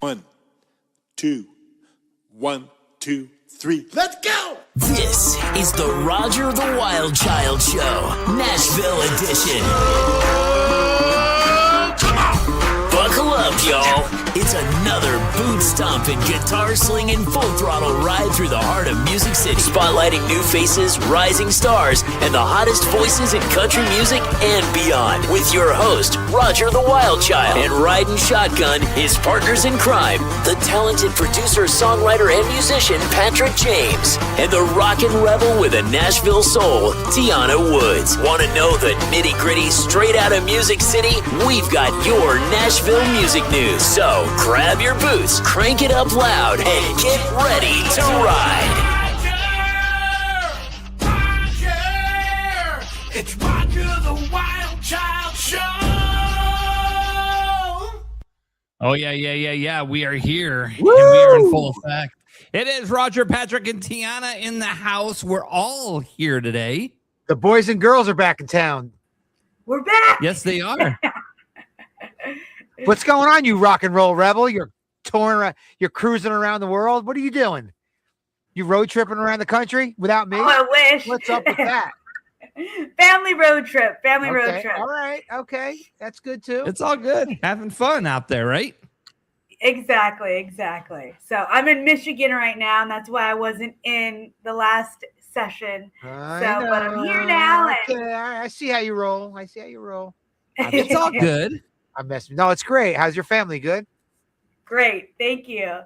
1, 2, 1, 2, 3. Let's go! This is the Roger the Wild Child Show, Nashville Edition. Come on! Buckle up, y'all. It's another boot-stomping, guitar-slinging, full-throttle ride through the heart of Music City, spotlighting new faces, rising stars, and the hottest voices in country music and beyond. With your host, Roger the Wild Child, and riding shotgun, his partners in crime, the talented producer, songwriter, and musician, Patrick James, and the rockin' rebel with a Nashville soul, Tiana Woods. Want to know the nitty-gritty straight out of Music City? We've got your Nashville music news. So, grab your boots, crank it up loud, and get ready to ride. Roger! It's Roger the Wild Child Show! Oh, yeah. We are here. Woo! And we are in full effect. It is Roger, Patrick, and Tiana in the house. We're all here today. The boys and girls are back in town. We're back! Yes, they are. What's going on, you rock and roll rebel? You're touring around, you're cruising around the world. What are you doing? You road tripping around the country without me? Oh, I wish. What's up with that? Family road trip. Road trip. All right. Okay. That's good too. It's all good. Having fun out there, right? Exactly. So I'm in Michigan right now, and that's why I wasn't in the last session. But I'm here now. Okay. All right. I see how you roll. It's all good. No, it's great. How's your family? Good? Great. Thank you.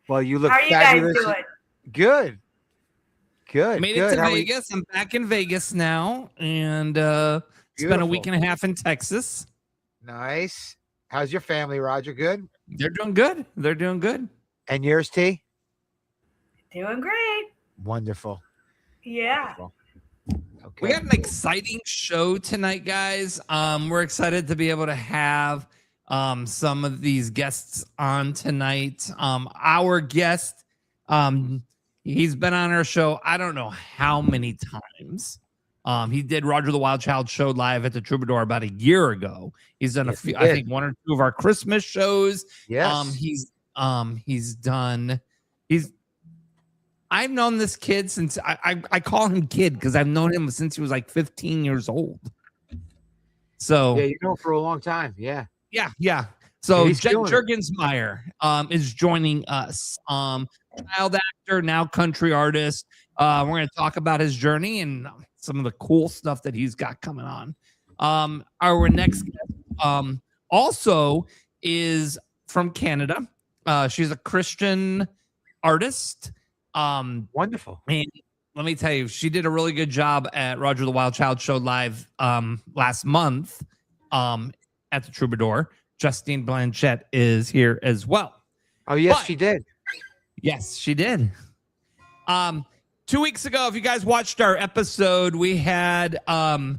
Well, you look How are you fabulous. guys doing? Good. Made it to Vegas. I'm back in Vegas now, and spent a week and a half in Texas. Nice. How's your family, Roger? Good? They're doing good. And yours, T? Doing great. Wonderful. Yeah. Wonderful. Okay. We got an exciting show tonight, guys. We're excited to be able to have some of these guests on tonight. Our guest, he's been on our show, I don't know how many times. He did Roger the Wild Child show live at the Troubadour about a year ago. He's done a few, I think 1 or 2 of our Christmas shows. Yes. I've known this kid since I call him kid because I've known him since he was like 15 years old. So yeah, you know for a long time. Yeah. So Jurgensmeyer is joining us. Child actor, now country artist. We're going to talk about his journey and some of the cool stuff that he's got coming on. Our next guest also is from Canada. She's a Christian artist. Wonderful. And let me tell you, she did a really good job at Roger the Wild Child show live last month at the Troubadour. Justine Blanchet is here as well. Oh, yes, she did. Yes, she did. 2 weeks ago, if you guys watched our episode, we had a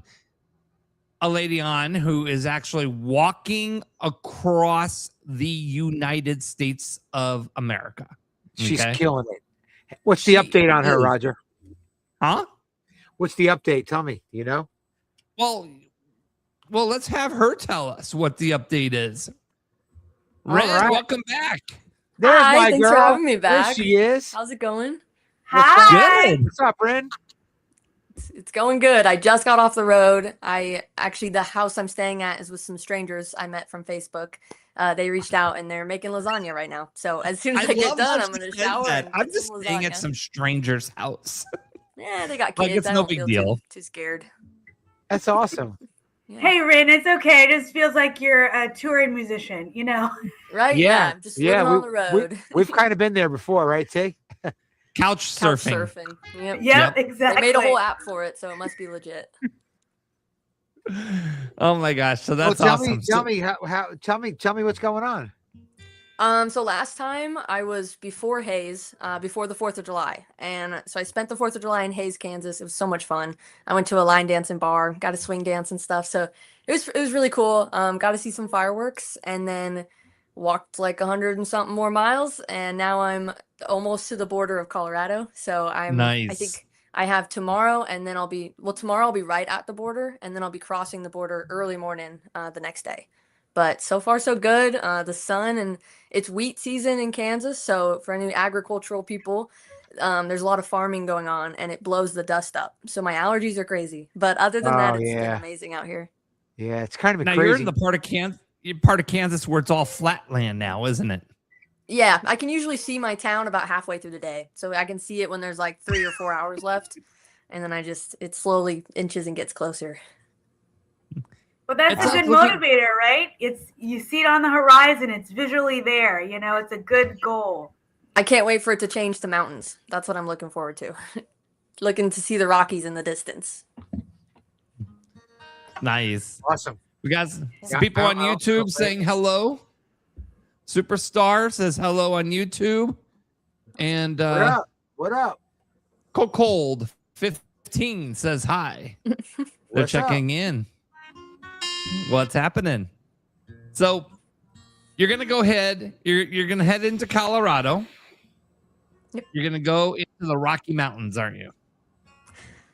lady on who is actually walking across the United States of America. She's killing it. What's the update on her, Roger? Huh? What's the update? Tell me. You know? Well, let's have her tell us what the update is. Red, welcome back. There's my thanks girl. for having me back. There she is. How's it going? Hi. Good. What's up, Ren? It's going good. I just got off the road. The house I'm staying at is with some strangers I met from Facebook. They reached out and they're making lasagna right now. So as soon as I get done, I'm going to shower. I'm just staying at some stranger's house. Yeah, they got kids. Like it's no big deal. Too scared. That's awesome. Yeah. Hey, Rin, it's okay. It just feels like you're a touring musician, you know? Right? Yeah. I'm just living on the road. We've kind of been there before, right, T? Couch surfing. Yep, exactly. They made a whole app for it, so it must be legit. Oh my gosh! So that's awesome. awesome. Tell me what's going on. So last time I was before Hayes, before the 4th of July. And so I spent the 4th of July in Hayes, Kansas. It was so much fun. I went to a line dancing bar, got to swing dance and stuff. So it was really cool. Got to see some fireworks and then walked like 100 and something more miles. And now I'm almost to the border of Colorado. So nice. I think I have tomorrow and then tomorrow I'll be right at the border and then I'll be crossing the border early morning the next day. But so far so good. The sun, and it's wheat season in Kansas, so for any agricultural people, there's a lot of farming going on, and it blows the dust up. So my allergies are crazy, but other than that, it's been amazing out here. Yeah, it's kind of now crazy. you're in the part of Kansas where it's all flat land now, isn't it? Yeah, I can usually see my town about halfway through the day, so I can see it when there's like 3 or 4 hours left, and then it slowly inches and gets closer. But that's a good motivator, right? You see it on the horizon. It's visually there. You know, it's a good goal. I can't wait for it to change to mountains. That's what I'm looking forward to. Looking to see the Rockies in the distance. Nice. Awesome. We got some people on YouTube saying hello. Superstar says hello on YouTube. And What up? Cold 15 says hi. They're checking in. What's happening? So you're gonna go ahead. You're gonna head into Colorado. Yep. You're gonna go into the Rocky Mountains, aren't you?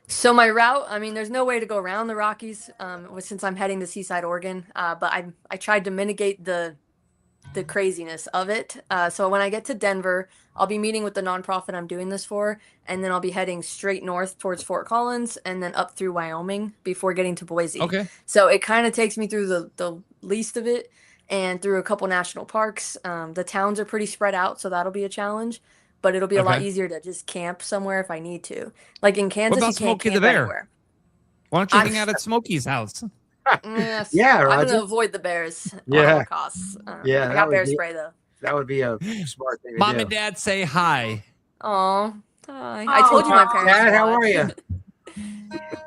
So my route, I mean, there's no way to go around the Rockies since I'm heading to Seaside, Oregon. But I tried to mitigate the craziness of it. So when I get to Denver, I'll be meeting with the nonprofit I'm doing this for, and then I'll be heading straight north towards Fort Collins and then up through Wyoming before getting to Boise. Okay. So it kind of takes me through the least of it and through a couple national parks. The towns are pretty spread out, so that'll be a challenge, but it'll be a lot easier to just camp somewhere if I need to. Like in Kansas, what about you can't Smokey camp the Bear? anywhere. Why don't you hang out at Smokey's house? Yes. Yeah, Roger. I'm gonna avoid the bears at all costs. I got bear spray though. That would be a smart thing to Mom do. and Dad say hi. Oh, hi. I told you my parents. Dad, how are you?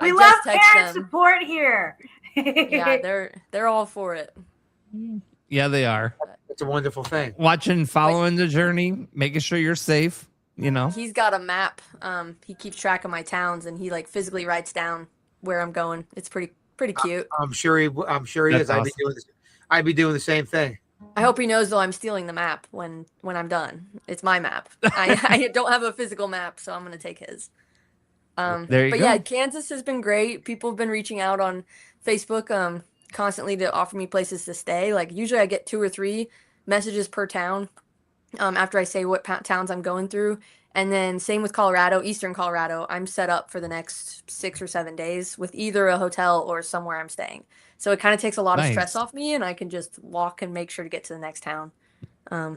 We love parent support here. Yeah, they're all for it. Yeah, they are. It's a wonderful thing. Watching, following the journey, making sure you're safe. You know, he's got a map. He keeps track of my towns, and he like physically writes down where I'm going. It's pretty cute. I'm sure he is. Awesome. I'd be doing the same thing. I hope he knows though I'm stealing the map when I'm done. It's my map. I don't have a physical map, so I'm gonna take his. There you go. Yeah, Kansas has been great. People have been reaching out on Facebook constantly to offer me places to stay. Like usually I get 2 or 3 messages per town after I say what towns I'm going through. And then same with Colorado, Eastern Colorado, I'm set up for the next 6 or 7 days with either a hotel or somewhere I'm staying. So it kind of takes a lot of stress off me, and I can just walk and make sure to get to the next town,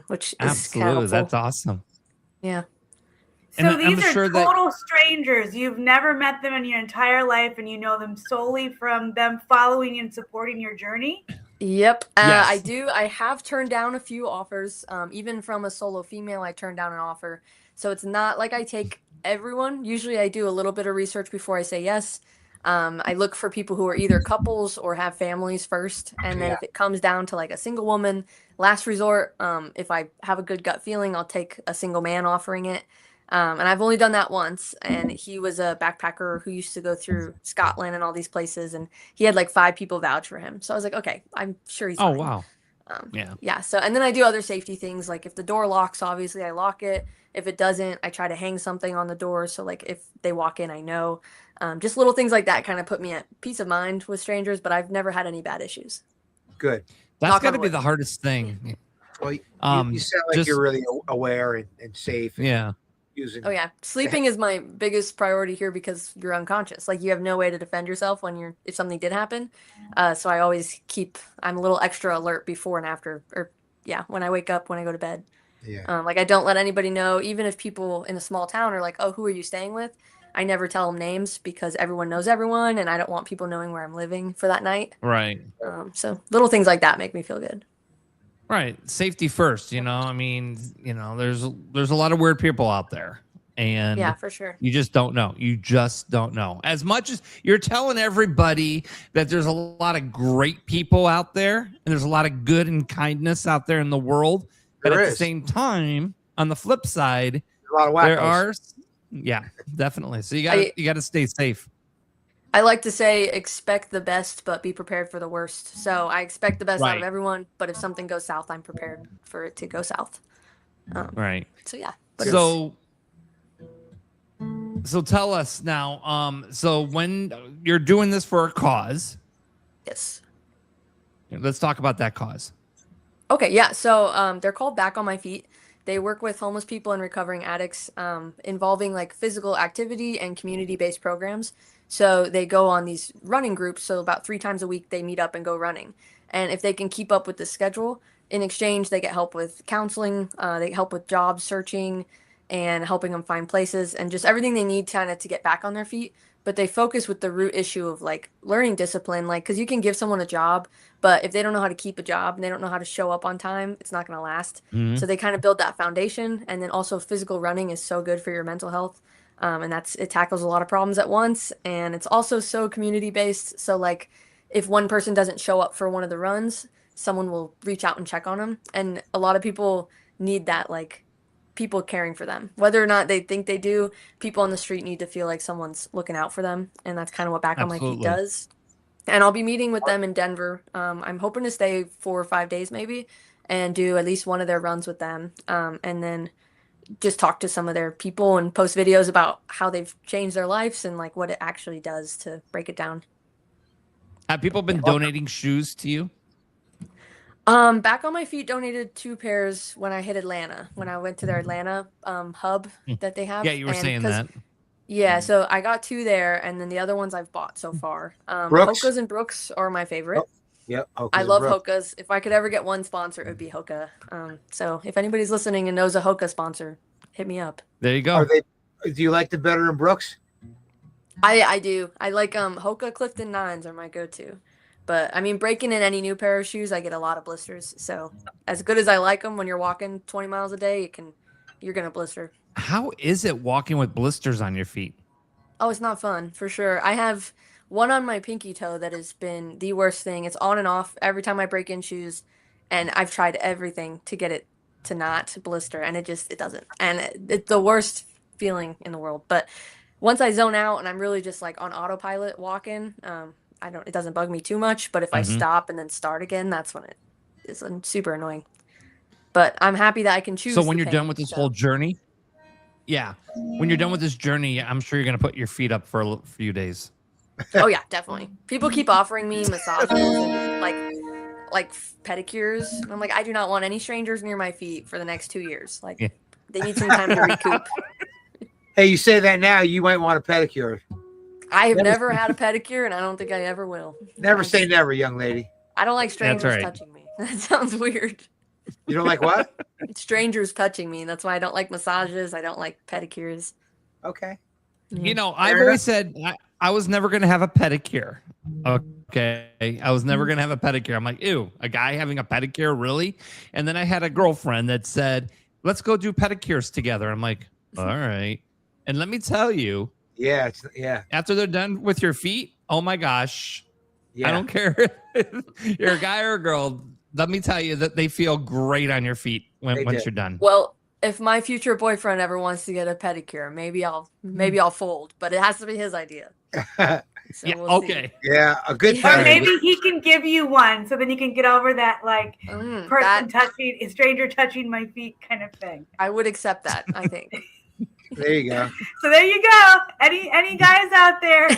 which is absolutely that's awesome. Yeah. So these are total strangers. You've never met them in your entire life, and you know them solely from them following and supporting your journey? Yep. Yes. I do. I have turned down a few offers. Even from a solo female, I turned down an offer. So it's not like I take everyone. Usually I do a little bit of research before I say yes. I look for people who are either couples or have families first. And then if it comes down to like a single woman, last resort, if I have a good gut feeling, I'll take a single man offering it. And I've only done that once. And he was a backpacker who used to go through Scotland and all these places. And he had like 5 people vouch for him. So I was like, okay, I'm sure he's fine. Oh, wow. Yeah. So, and then I do other safety things. Like if the door locks, obviously I lock it. If it doesn't, I try to hang something on the door. So like if they walk in, I know. Just little things like that kind of put me at peace of mind with strangers, but I've never had any bad issues. Good. That's got to be the hardest thing. Well, you sound like you're really aware and safe. Yeah. Oh yeah, sleeping is my biggest priority here because you're unconscious. Like you have no way to defend yourself if something did happen. So I always I'm a little extra alert before and after, or when I wake up, when I go to bed. Yeah. Like I don't let anybody know, even if people in a small town are like, "Oh, who are you staying with?" I never tell them names because everyone knows everyone, and I don't want people knowing where I'm living for that night. Right. So little things like that make me feel good. Right. Safety first, I mean, there's a lot of weird people out there, and yeah, for sure. You just don't know. You just don't know. As much as you're telling everybody that there's a lot of great people out there and there's a lot of good and kindness out there in the world, but at the same time, on the flip side, a lot of wackos. There are, definitely. So you got to stay safe. I like to say expect the best, but be prepared for the worst. So I expect the best out of everyone, but if something goes south, I'm prepared for it to go south. Right. So yeah. So tell us now. So when you're doing this for a cause, yes, Let's talk about that cause. Okay, yeah. So they're called Back on My Feet. They work with homeless people and recovering addicts, involving like physical activity and community-based programs. So they go on these running groups. So about 3 times a week, they meet up and go running. And if they can keep up with the schedule, in exchange, they get help with counseling, they help with job searching and helping them find places and just everything they need kind of to get back on their feet. But they focus with the root issue of like learning discipline, like, because you can give someone a job, but if they don't know how to keep a job and they don't know how to show up on time, it's not going to last. So they kind of build that foundation. And then also physical running is so good for your mental health. And it tackles a lot of problems at once. And it's also so community based. So like if one person doesn't show up for one of the runs, someone will reach out and check on them. And a lot of people need that, like people caring for them, whether or not they think they do. People on the street need to feel like someone's looking out for them. And that's kind of what Back on My Feet does. And I'll be meeting with them in Denver. I'm hoping to stay 4 or 5 days maybe and do at least one of their runs with them. And then just talk to some of their people and post videos about how they've changed their lives and like what it actually does to break it down. Have people been donating shoes to you? Back on My Feet donated 2 pairs when I hit Atlanta, when I went to their Atlanta hub that they have. Yeah, you were saying that. Yeah, so I got 2 there, and then the other ones I've bought so far. Brooks? Hoka's and Brooks are my favorite. Yep. I love Hoka's. If I could ever get one sponsor, it would be Hoka. So if anybody's listening and knows a Hoka sponsor, hit me up. There you go. Do you like them better than Brooks? I do. I like Hoka Clifton 9s are my go-to. But I mean, breaking in any new pair of shoes, I get a lot of blisters. So as good as I like them, when you're walking 20 miles a day, you're gonna blister. How is it walking with blisters on your feet? Oh, it's not fun for sure. I have one on my pinky toe that has been the worst thing. It's on and off every time I break in shoes, and I've tried everything to get it to not blister, and it doesn't. And it's the worst feeling in the world. But once I zone out and I'm really just like on autopilot walking, it doesn't bug me too much, but if I stop and then start again, that's when it is super annoying. But I'm happy that I can choose. So when you're done with this whole journey, when you're done with this journey, I'm sure you're going to put your feet up for a few days. Oh yeah, definitely. People keep offering me massages and like pedicures. And I'm like, I do not want any strangers near my feet for the next 2 years. Like they need some time to recoup. Hey, you say that now, you might want a pedicure. I have never had a pedicure, and I don't think I ever will. Never say never, young lady. I don't like strangers touching me. That sounds weird. You don't like what? Strangers touching me. That's why I don't like massages. I don't like pedicures. Okay. You know, I've always said I was never going to have a pedicure. Okay. I was never going to have a pedicure. I'm like, ew, a guy having a pedicure, really? And then I had a girlfriend that said, let's go do pedicures together. I'm like, all right. And let me tell you, after they're done with your feet, oh my gosh, I don't care if you're a guy or a girl. Let me tell you that they feel great on your feet once you're done. Well, if my future boyfriend ever wants to get a pedicure, maybe I'll fold, but it has to be his idea. So we'll see. Yeah, a good Or maybe he can give you one, so then you can get over that stranger touching my feet kind of thing. I would accept that, I think. There you go. So there you go. Any guys out there?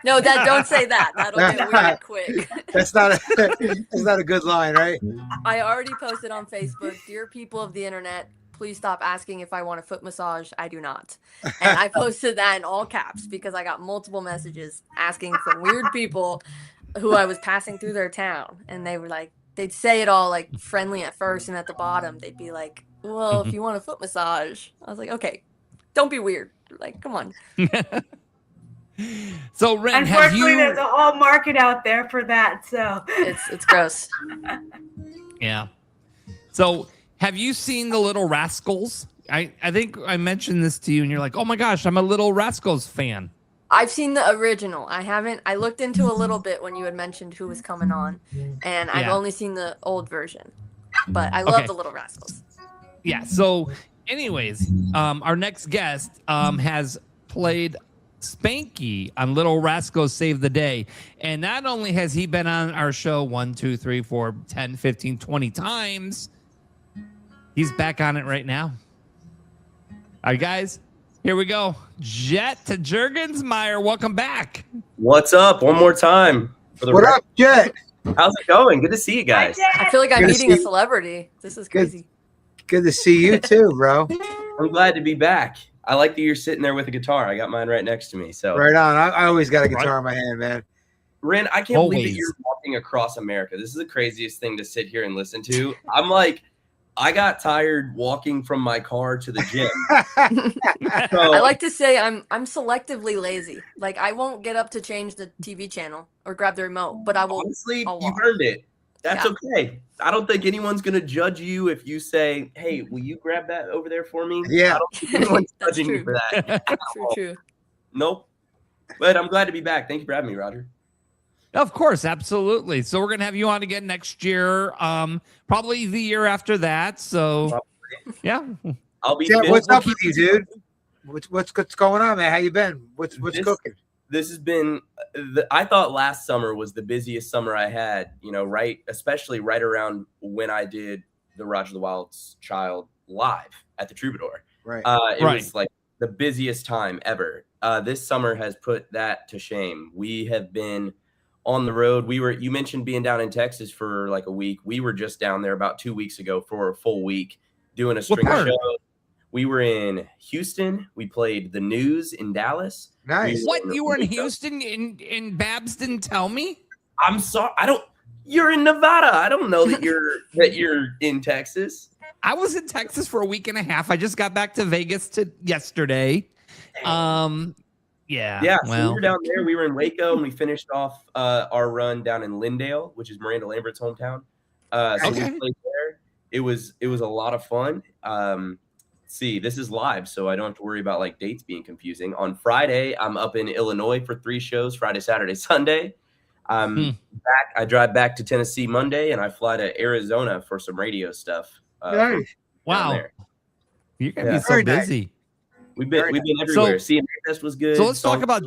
No, don't say that. That'll get weird quick. That's not a good line, right? I already posted on Facebook, dear people of the internet, please stop asking if I want a foot massage. I do not. And I posted that in all caps because I got multiple messages asking from weird people who I was passing through their town. And they were like, they'd say it all like friendly at first, and at the bottom they'd be like, well, if you want a foot massage. I was like, okay, don't be weird. Like, come on. So Ren, unfortunately, there's a whole market out there for that. So it's gross. Yeah. So have you seen the Little Rascals? I think I mentioned this to you, and you're like, oh my gosh, I'm a Little Rascals fan. I've seen the original. I haven't. I looked into a little bit when you had mentioned who was coming on, and I've only seen the old version. But I love the Little Rascals. Yeah. So, anyways, our next guest has played Spanky on Little Rascals Save the Day. And not only has he been on our show 1, 2, 3, 4, 10, 15, 20 times, he's back on it right now. All right, guys, here we go. Jet to Jurgensmeyer. Welcome back. What's up? One more time. What up, Jet? How's it going? Good to see you guys. I feel like I'm Good to meeting a see- celebrity. This is Good. crazy. Good to see you too, bro. I'm glad to be back. I like that you're sitting there with a guitar. I got mine right next to me. So, Right on. I always got a guitar in my hand, man. Ren, I can't believe that Always. you're walking across America. This is the craziest thing to sit here and listen to. I'm like, I got tired walking from my car to the gym. So, I like to say I'm selectively lazy. Like I won't get up to change the TV channel or grab the remote, but I will. honestly, I'll you've walk. earned it. That's Yeah. okay. I don't think anyone's going to judge you if you say, hey, will you grab that over there for me? Yeah. I don't think anyone's That's judging you true. for that. True. Nope. But I'm glad to be back. Thank you for having me, Roger. Of course, absolutely. So we're gonna have you on again next year, probably the year after that. So, yeah. I'll be Yeah, fit. what's up with you, dude? What's going on, man? How you been? What's This- cooking? This has been I thought last summer was the busiest summer I had, especially right around when I did the Roger the Wild's Child live at the Troubadour. Right. It Right. was like the busiest time ever. This summer has put that to shame. We have been on the road. You mentioned being down in Texas for like a week. We were just down there about 2 weeks ago for a full week doing a string of part? shows. We were in Houston. We played the News in Dallas. Nice. What, you were in Houston and Babs didn't tell me? I'm sorry. You're in Nevada. I don't know that you're in Texas. I was in Texas for a week and a half. I just got back to Vegas yesterday. Yeah. Yeah. So Well, we were down there. We were in Waco, and we finished off our run down in Lindale, which is Miranda Lambert's hometown. So Okay. we played there. It was a lot of fun. See, this is live, so I don't have to worry about like dates being confusing. On Friday, I'm up in Illinois for 3 shows, Friday, Saturday, Sunday. Back. I drive back to Tennessee Monday, and I fly to Arizona for some radio stuff. Nice. down wow. there. You're gonna Yeah. be so Very nice. busy. We've been So- everywhere. CMA Fest was good. So let's talk Song- about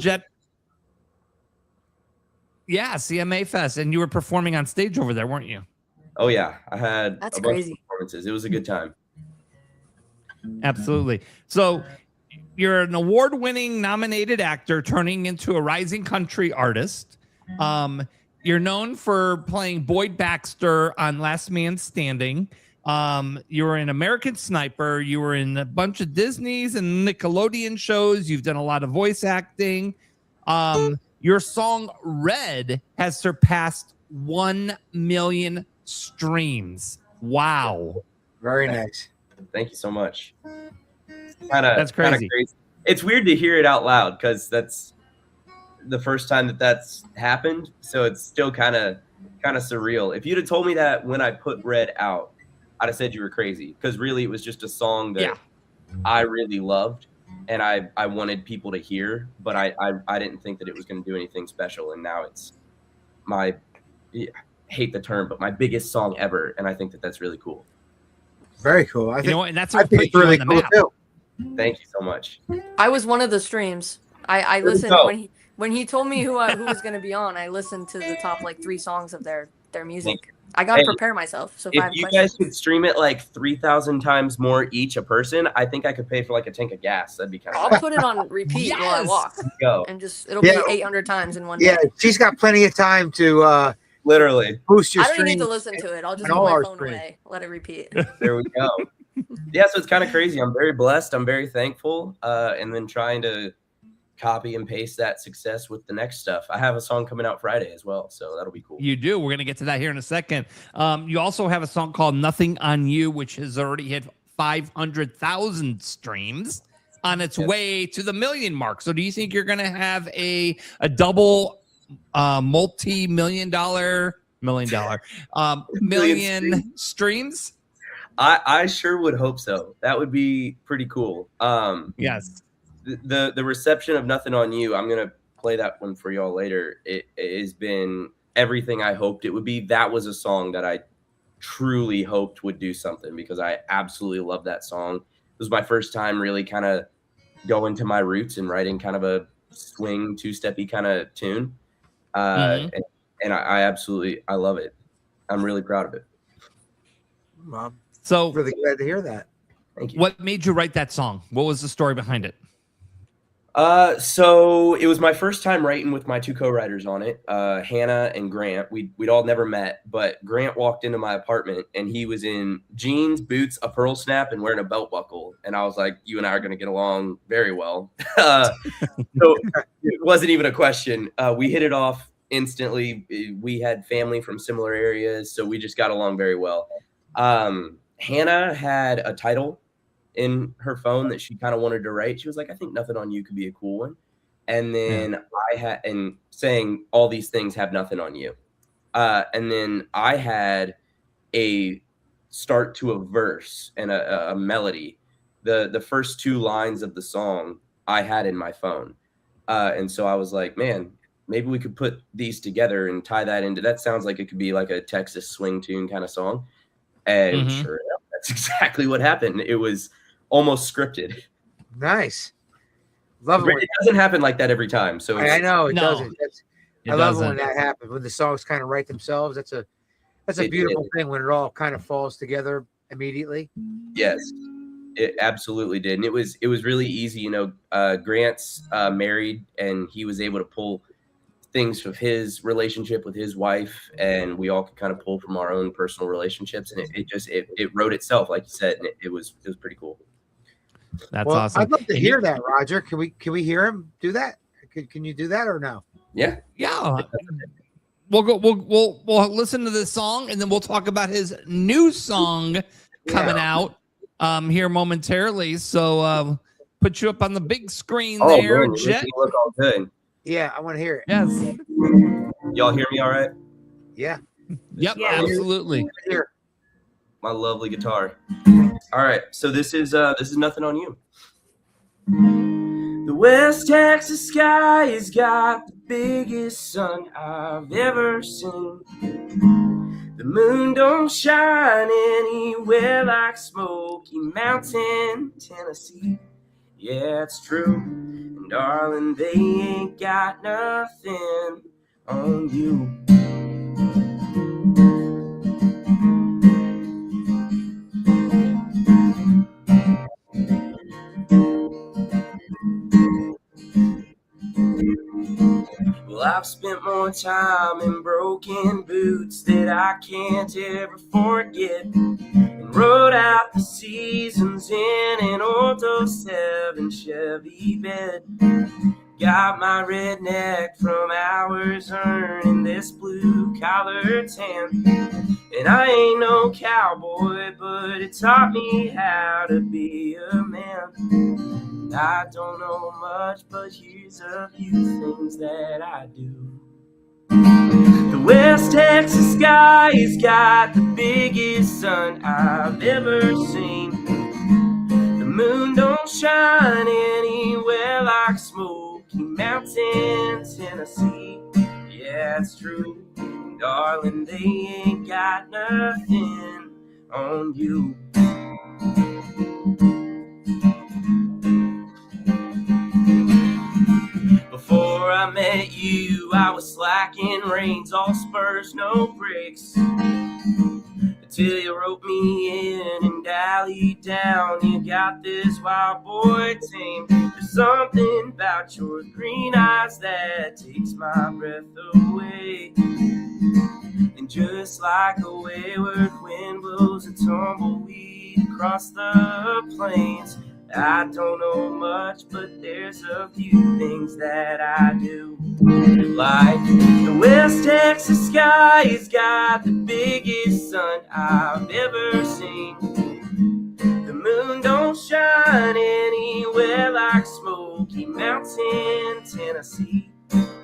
Yeah, CMA Fest, and you were performing on stage over there, weren't you? Oh yeah, I had That's a bunch crazy. of performances. It was a good time. Absolutely. So you're an award-winning nominated actor turning into a rising country artist. You're known for playing Boyd Baxter on Last Man Standing. You were in American Sniper. You were in a bunch of Disney's and Nickelodeon shows. You've done a lot of voice acting. Your song Red has surpassed 1 million streams. Wow. Very nice. Thank you so much. That's crazy. It's weird to hear it out loud because that's the first time that's happened. So it's still kind of surreal. If you'd have told me that when I put Red out, I'd have said you were crazy, because really it was just a song that I really loved and I wanted people to hear, but I didn't think that it was going to do anything special. And now it's I hate the term, but my biggest song ever. And I think that that's really cool. Very cool. I You think, know what? And that's I what think put it's you really on the cool map. too. Thank you so much. I was one of the streams. I There we listened go. when he told me who was going to be on. I listened to the top like 3 songs of their music. I got to Hey, prepare myself. So if I If have you questions, guys could stream it like 3,000 times more each a person, I think I could pay for like a tank of gas. That'd be kind I'll of put it on repeat while I Yes! walk, go. and it'll Yeah. be 800 times in one Yeah, day. she's got plenty of time to Literally. boost your I don't even need to streams. listen to it. I'll just and put all my our phone streams. away, let it repeat. There we go. Yeah, so it's kind of crazy. I'm very blessed. I'm very thankful. And then trying to copy and paste that success with the next stuff. I have a song coming out Friday as well, so that'll be cool. You do. We're going to get to that here in a second. You also have a song called Nothing on You, which has already hit 500,000 streams on its way to the million mark. So do you think you're going to have a double multi-million dollar million streams? I sure would hope so. That would be pretty cool. Yes. The reception of Nothing on You, I'm gonna play that one for y'all later. It has been everything I hoped it would be. That was a song that I truly hoped would do something, because I absolutely love that song. It was my first time really kind of going to my roots and writing kind of a swing, two-steppy kind of tune. And I love it. I'm really proud of it. I'm So really glad to hear that. Thank you. what made you write that song? What was the story behind it? So it was my first time writing with my 2 co-writers on it, Hannah and Grant. We'd all never met, but Grant walked into my apartment and he was in jeans, boots, a pearl snap, and wearing a belt buckle. And I was like, you and I are going to get along very well. So it wasn't even a question. We hit it off instantly. We had family from similar areas, so we just got along very well. Hannah had a title in her phone that she kind of wanted to write. She was like, I think Nothing on You could be a cool one. And then and saying all these things have nothing on you. And then I had a start to a verse and a melody. The first 2 lines of the song I had in my phone. And so I was like, man, maybe we could put these together and tie that into, that sounds like it could be like a Texas swing tune kind of song. And sure enough, that's exactly what happened. It was almost scripted. Nice. Love it. It doesn't happen like that every time. So I know it doesn't. I love doesn't. when that happens, when the songs kind of write themselves. That's a beautiful thing when it all kind of falls together immediately. Yes, it absolutely did. And it was really easy. You know, Grant's married and he was able to pull things of his relationship with his wife, and we all could kind of pull from our own personal relationships, and it wrote itself, like you said, and it was pretty cool. That's awesome. I'd love to hear that, Roger. Can we hear him do that? Can you do that or no? Yeah. We'll listen to this song and then we'll talk about his new song coming out here momentarily. So put you up on the big screen there, man, Jet. look all good. Yeah, I want to hear it. Yes. Y'all hear me all right? Yeah. Yep, Yeah. absolutely. Here. My lovely guitar. All right, so this is Nothing on You. The West Texas sky has got the biggest sun I've ever seen. The moon don't shine anywhere like Smoky Mountain, Tennessee. Yeah, it's true. And darling, they ain't got nothing on you. Well, I've spent more time in broken boots that I can't ever forget, and rode out the seasons in an old 07 Chevy bed. Got my redneck from hours earning this blue-collar tan, and I ain't no cowboy, but it taught me how to be a man. I don't know much, but here's a few things that I do. The West Texas sky has got the biggest sun I've ever seen. The moon don't shine anywhere like Smoky Mountain, Tennessee. Yeah, it's true. Darling, they ain't got nothing on you. Before I met you, I was slacking reins, all spurs, no brakes. Until you wrote me in and dallied down, you got this wild boy tame. There's something about your green eyes that takes my breath away. And just like a wayward wind blows a tumbleweed across the plains, I don't know much, but there's a few things that I do. Like the West Texas sky has got the biggest sun I've ever seen. The moon don't shine anywhere like Smoky Mountain, Tennessee.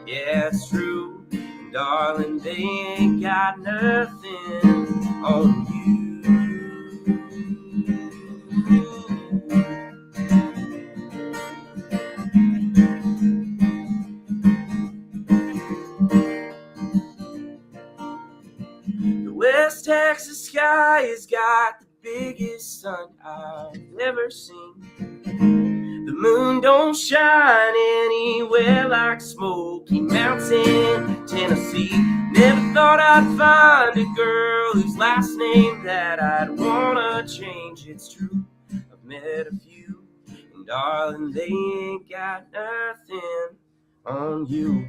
Yeah, it's true. And darling, they ain't got nothing on you. West Texas sky has got the biggest sun I've ever seen. The moon don't shine anywhere like Smoky Mountain, Tennessee. Never thought I'd find a girl whose last name that I'd wanna change. It's true, I've met a few, and darling, they ain't got nothing on you.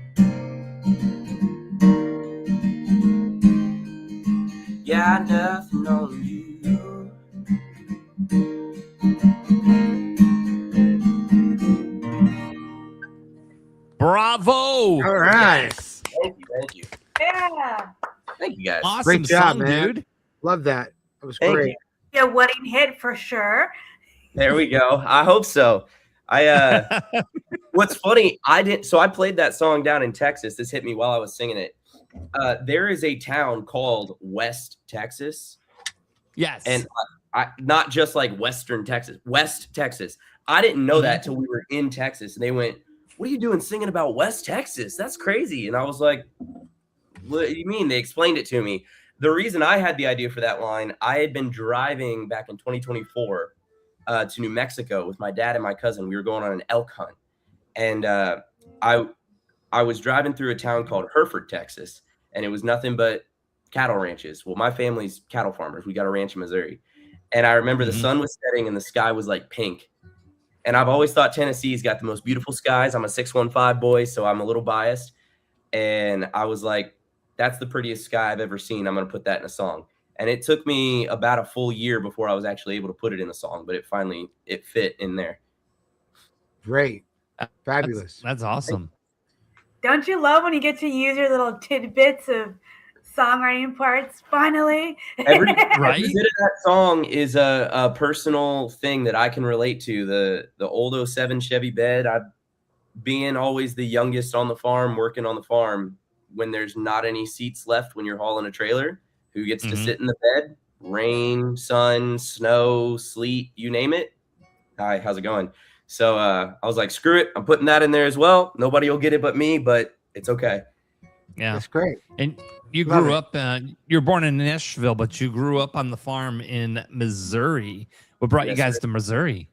Got nothing on you. Bravo! All right. Yes. Thank you. Yeah. Thank you guys. Awesome Great job, song, man. dude. Love that. It was Thank great. Yeah, wedding hit for sure. There we go. I hope so. What's funny, I played that song down in Texas. This hit me while I was singing it. There is a town called West Texas. Yes. And I not just like Western Texas, West Texas. I didn't know that till we were in Texas. And they went, "What are you doing singing about West Texas? That's crazy." And I was like, "What do you mean?" They explained it to me. The reason I had the idea for that line, I had been driving back in 2024 to New Mexico with my dad and my cousin. We were going on an elk hunt. And I was driving through a town called Hereford, Texas, and it was nothing but cattle ranches. Well, my family's cattle farmers. We got a ranch in Missouri. And I remember the sun was setting and the sky was like pink. And I've always thought Tennessee's got the most beautiful skies. I'm a 615 boy, so I'm a little biased. And I was like, that's the prettiest sky I've ever seen. I'm going to put that in a song. And it took me about a full year before I was actually able to put it in a song, but it fit in there. Great. Fabulous. That's awesome. Don't you love when you get to use your little tidbits of songwriting parts finally? Every bit of that song is a personal thing that I can relate to. The old 07 Chevy bed. Being always the youngest on the farm, working on the farm, when there's not any seats left when you're hauling a trailer, who gets to sit in the bed? Rain, sun, snow, sleet, you name it. Hi, how's it going? So I was like, screw it. I'm putting that in there as well. Nobody will get it but me, but it's okay. Yeah. That's great. And you grew up, you were born in Nashville, but you grew up on the farm in Missouri. What brought you guys to Missouri?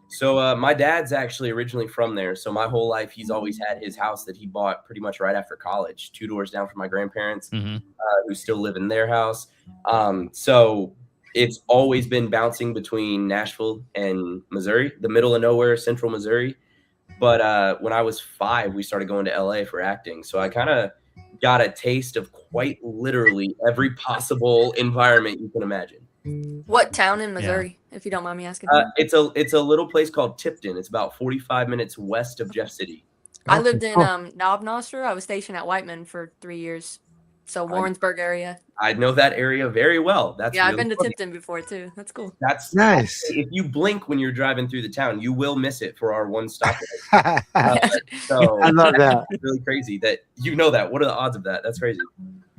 So my dad's actually originally from there. So my whole life, he's always had his house that he bought pretty much right after college, 2 doors down from my grandparents, who still live in their house. So it's always been bouncing between Nashville and Missouri, the middle of nowhere, central Missouri. But when I was 5, we started going to LA for acting. So I kind of got a taste of quite literally every possible environment you can imagine. What town in Missouri, if you don't mind me asking? It's a little place called Tipton. It's about 45 minutes west of Jeff City. I lived in Knob Nostra. I was stationed at Whiteman for 3 years. So Warrensburg area. I know that area very well. That's I've really been to funny. Tipton before too. That's cool. That's nice. If you blink when you're driving through the town, you will miss it for our one stop. So I love that. It's really crazy that you know that. What are the odds of that? That's crazy.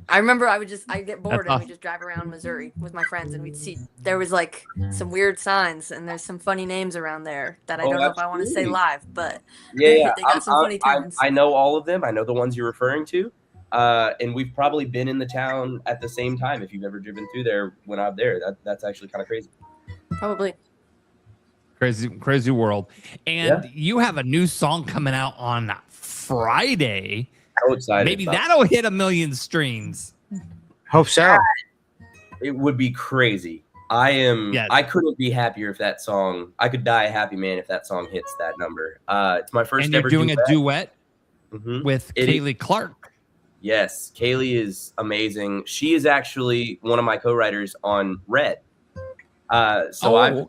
I remember I'd get bored and we'd just drive around Missouri with my friends and we'd see there was like some weird signs and there's some funny names around there that I don't know if I want to say live, but they got some funny towns. I know all of them. I know the ones you're referring to. And we've probably been in the town at the same time. If you've ever driven through there when I'm there, that's actually kind of crazy. Probably. Crazy world. And you have a new song coming out on Friday. So excited. Maybe that'll hit 1 million streams. Hope so. It would be crazy. I couldn't be happier if that song, I could die a happy man if that song hits that number. It's my first and ever you're doing duet. a duet with Kayleigh Clark. Yes, Kayleigh is amazing. She is actually one of my co-writers on Red. I've known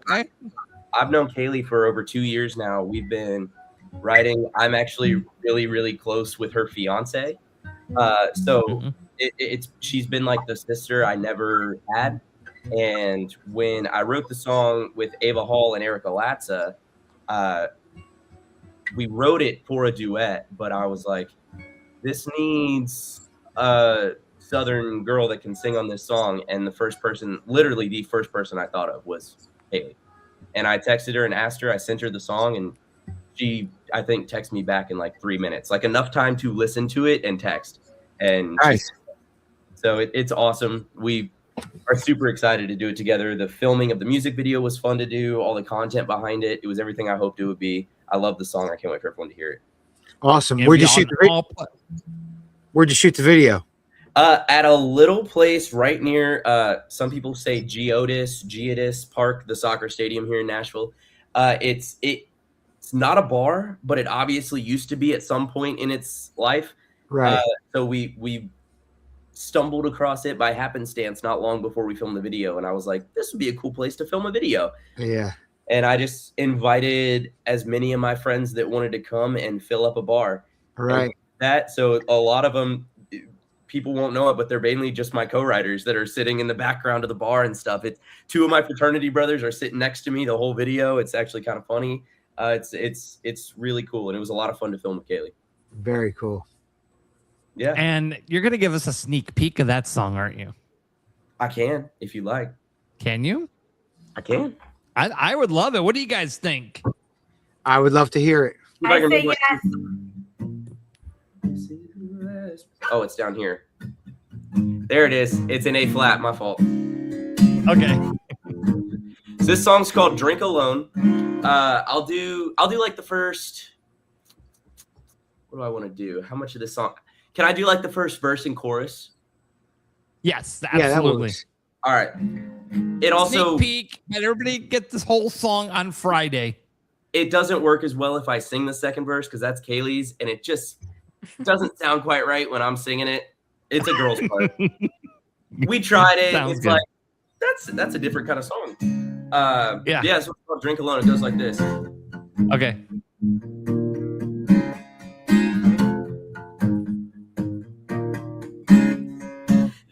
Kayleigh for over 2 years now. We've been writing. I'm actually really, really close with her fiance. She's been like the sister I never had. And when I wrote the song with Ava Hall and Erica Latza, we wrote it for a duet, but I was like, this needs a Southern girl that can sing on this song. And literally the first person I thought of was Kayleigh. And I texted her and asked her, I sent her the song, and she, I think, texted me back in like 3 minutes, like enough time to listen to it and text. And nice. So it's awesome. We are super excited to do it together. The filming of the music video was fun to do. All the content behind it. It was everything I hoped it would be. I love the song. I can't wait for everyone to hear it. Awesome. Where'd you shoot the video? Where'd you shoot the video? At a little place right near, some people say Geodis Park, the soccer stadium here in Nashville. It's not a bar, but it obviously used to be at some point in its life. Right. So we stumbled across it by happenstance not long before we filmed the video, and I was like, this would be a cool place to film a video. Yeah. And I just invited as many of my friends that wanted to come and fill up a bar. Right. So a lot of them, people won't know it, but they're mainly just my co-writers that are sitting in the background of the bar and stuff. It's 2 of my fraternity brothers are sitting next to me the whole video. It's actually kind of funny. It's really cool, and it was a lot of fun to film with Kayleigh. Very cool. Yeah. And you're gonna give us a sneak peek of that song, aren't you? I can, if you like. Can you? I can. I would love it. What do you guys think? I would love to hear it. I say yes. Oh, it's down here. There it is. It's in A flat. My fault. Okay. So this song's called "Drink Alone." I'll do like the first. What do I want to do? How much of this song? Can I do like the first verse and chorus? Yes, Yeah, that absolutely. works. All right. It also sneak peek, but everybody get this whole song on Friday. it doesn't work as well if I sing the second verse because that's Kayleigh's, and it just doesn't sound quite right when I'm singing it. It's a girl's part. We tried it. Sounds it's good. like that's a different kind of song. Yeah. Yeah. So it's called "Drink Alone." It goes like this. Okay.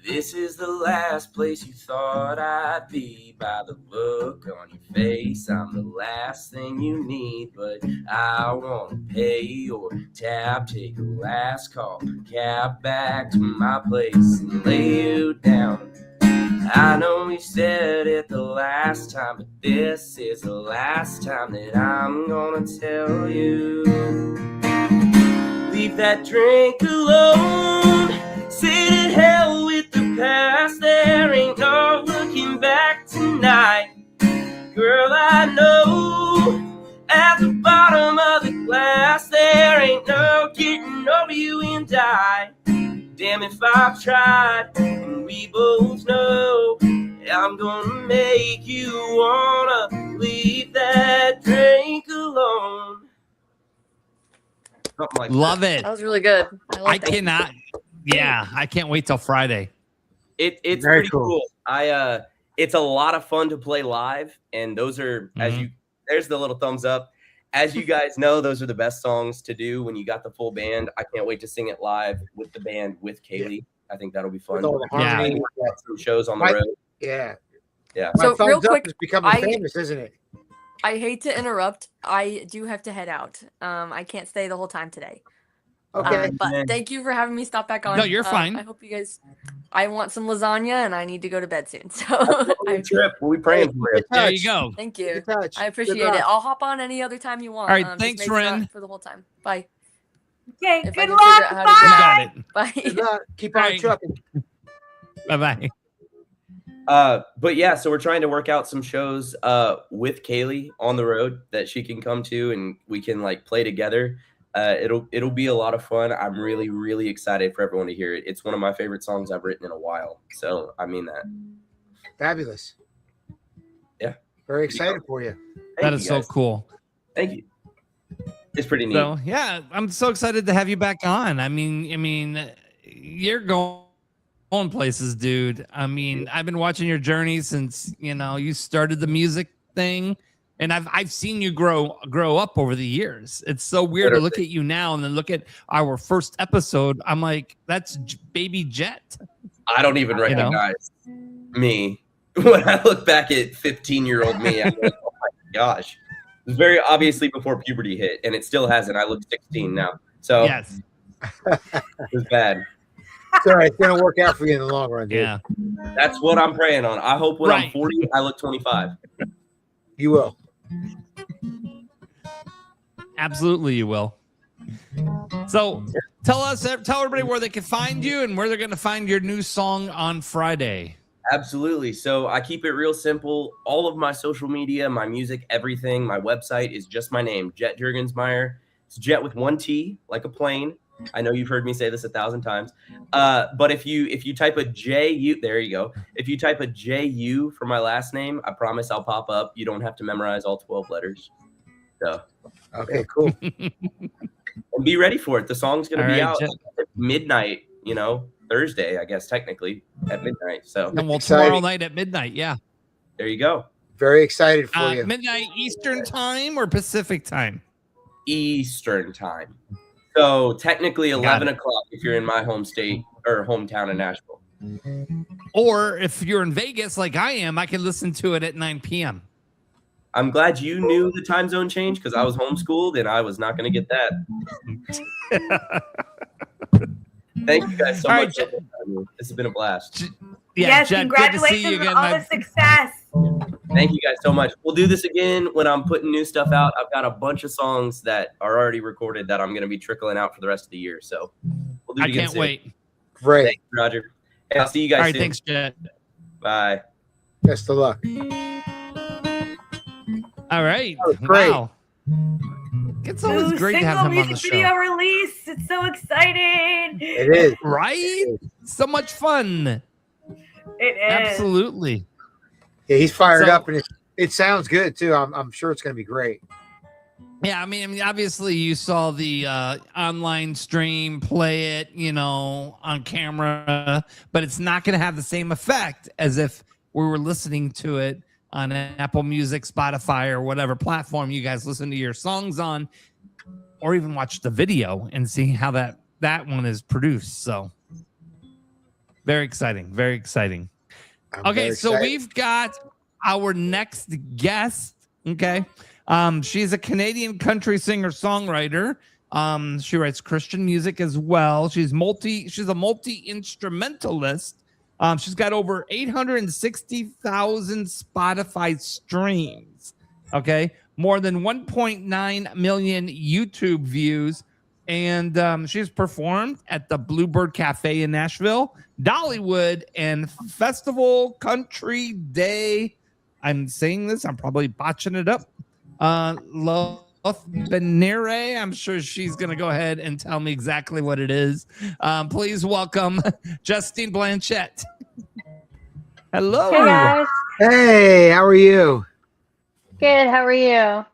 This is the last place you thought I'd be. By the look on your face, I'm the last thing you need. But I want to pay your tab, take a last call, cab back to my place and lay you down. I know we said it the last time, but this is the last time that I'm gonna tell you. Leave that drink alone. Say to hell with the past. There ain't no looking back tonight. Girl, I know at the bottom of the glass there ain't no getting over you and I. Damn if I've tried, and we both know I'm gonna make you wanna leave that drink alone. Something like Love that. it. That was really good. I like that. cannot. Yeah, I can't wait till Friday. It's Very pretty cool. cool. It's a lot of fun to play live, and those are there's the little thumbs up. As you guys know, those are the best songs to do when you got the full band. I can't wait to sing it live with the band with Kayleigh. I think that'll be fun. With all the Yeah. harmony. Some shows on the My- road. Yeah. Yeah. My So, real thumbs up quick, is becoming I- famous, isn't it? I hate to interrupt. I do have to head out. I can't stay the whole time today. Okay. But thank you for having me stop back on. No, you're fine. I hope you guys. I want some lasagna and I need to go to bed soon. So Trip. We'll be praying for you. There you go. thank you. Good touch. I Good appreciate luck. it. I'll hop on any other time you want. All right, just thanks, make sure Ren. not for the whole time. Bye. Okay, If I good can figure luck. out how to You get Bye. got it. Bye. Good luck. Keep on Right. trucking. Bye bye. But yeah, so we're trying to work out some shows with Kayleigh on the road that she can come to and we can like play together. It'll be a lot of fun. I'm really, really excited for everyone to hear it. It's one of my favorite songs I've written in a while. So I mean that. Fabulous. Yeah. Very excited for you. Thank That you is so guys. cool. Thank you. It's pretty neat. So yeah, I'm so excited to have you back on. I mean, you're going places, dude. I mean, I've been watching your journey since you started the music thing, and I've seen you grow up over the years. It's so weird to look at you now and then look at our first episode. I'm like, that's Baby Jet. I don't even recognize me when I look back at 15-year-old me. I'm like, oh my gosh. It was very obviously before puberty hit, and it still hasn't. I look 16 now. So Yes. it was bad. It's all right. It's going to work out for you in the long run, dude. Yeah. That's what I'm praying on. I hope when I'm Right. 40, I look 25. You will. Absolutely, you will. So tell everybody where they can find you and where they're going to find your new song on Friday. Absolutely. So I keep it real simple. All of my social media, my music, everything, my website is just my name, Jet Jurgensmeyer. It's Jet with one T, like a plane. I know you've heard me say this 1,000 times. But if you type a J-U, there you go. If you type a J-U for my last name, I promise I'll pop up. You don't have to memorize all 12 letters. So Okay, cool. and be ready for it. The song's gonna All be right, out at midnight, Thursday, I guess technically at midnight. So And well, Exciting. tomorrow night at midnight. Yeah. there you go. Very excited for you. Midnight Eastern time or Pacific time? Eastern time. So technically Got 11 it. o'clock if you're in my home state or hometown in Nashville. Or if you're in Vegas like I am, I can listen to it at 9 p.m. I'm glad you knew the time zone change because I was homeschooled and I was not going to get that. Thank you guys so All much. right, This has been a blast. Yeah, yes, Jet, good to see congratulations you again. on all the success. Thank you guys so much. We'll do this again when I'm putting new stuff out. I've got a bunch of songs that are already recorded that I'm going to be trickling out for the rest of the year. So we'll do it I again can't soon. wait. Great. Thanks, Roger. Hey, I'll see you guys All right, soon. thanks, Jet. Bye. Best of luck. All right. That was great. Wow. It's always New great to have single him on the music show. video release. It's so exciting. It is. Right? So much fun. It is. Absolutely. Yeah, he's fired So- up, and it sounds good too. I'm sure it's going to be great. Yeah, I mean, obviously you saw the online stream, play it, on camera, but it's not going to have the same effect as if we were listening to it on Apple Music, Spotify, or whatever platform you guys listen to your songs on, or even watch the video and see how that one is produced. So very exciting. Very exciting. I'm Okay, very so excited. we've got our next guest. Okay. She's a Canadian country singer-songwriter. She writes Christian music as well. She's a multi-instrumentalist. She's got over 860,000 Spotify streams. Okay. More than 1.9 million YouTube views. And she's performed at the Bluebird Cafe in Nashville, Dollywood, and Festival Country Day. I'm saying this, I'm probably botching it up. Benere. I'm sure she's going to go ahead and tell me exactly what it is. Please welcome Justine Blanchet. Hello. Hey guys. Hey, how are you? Good. How are you?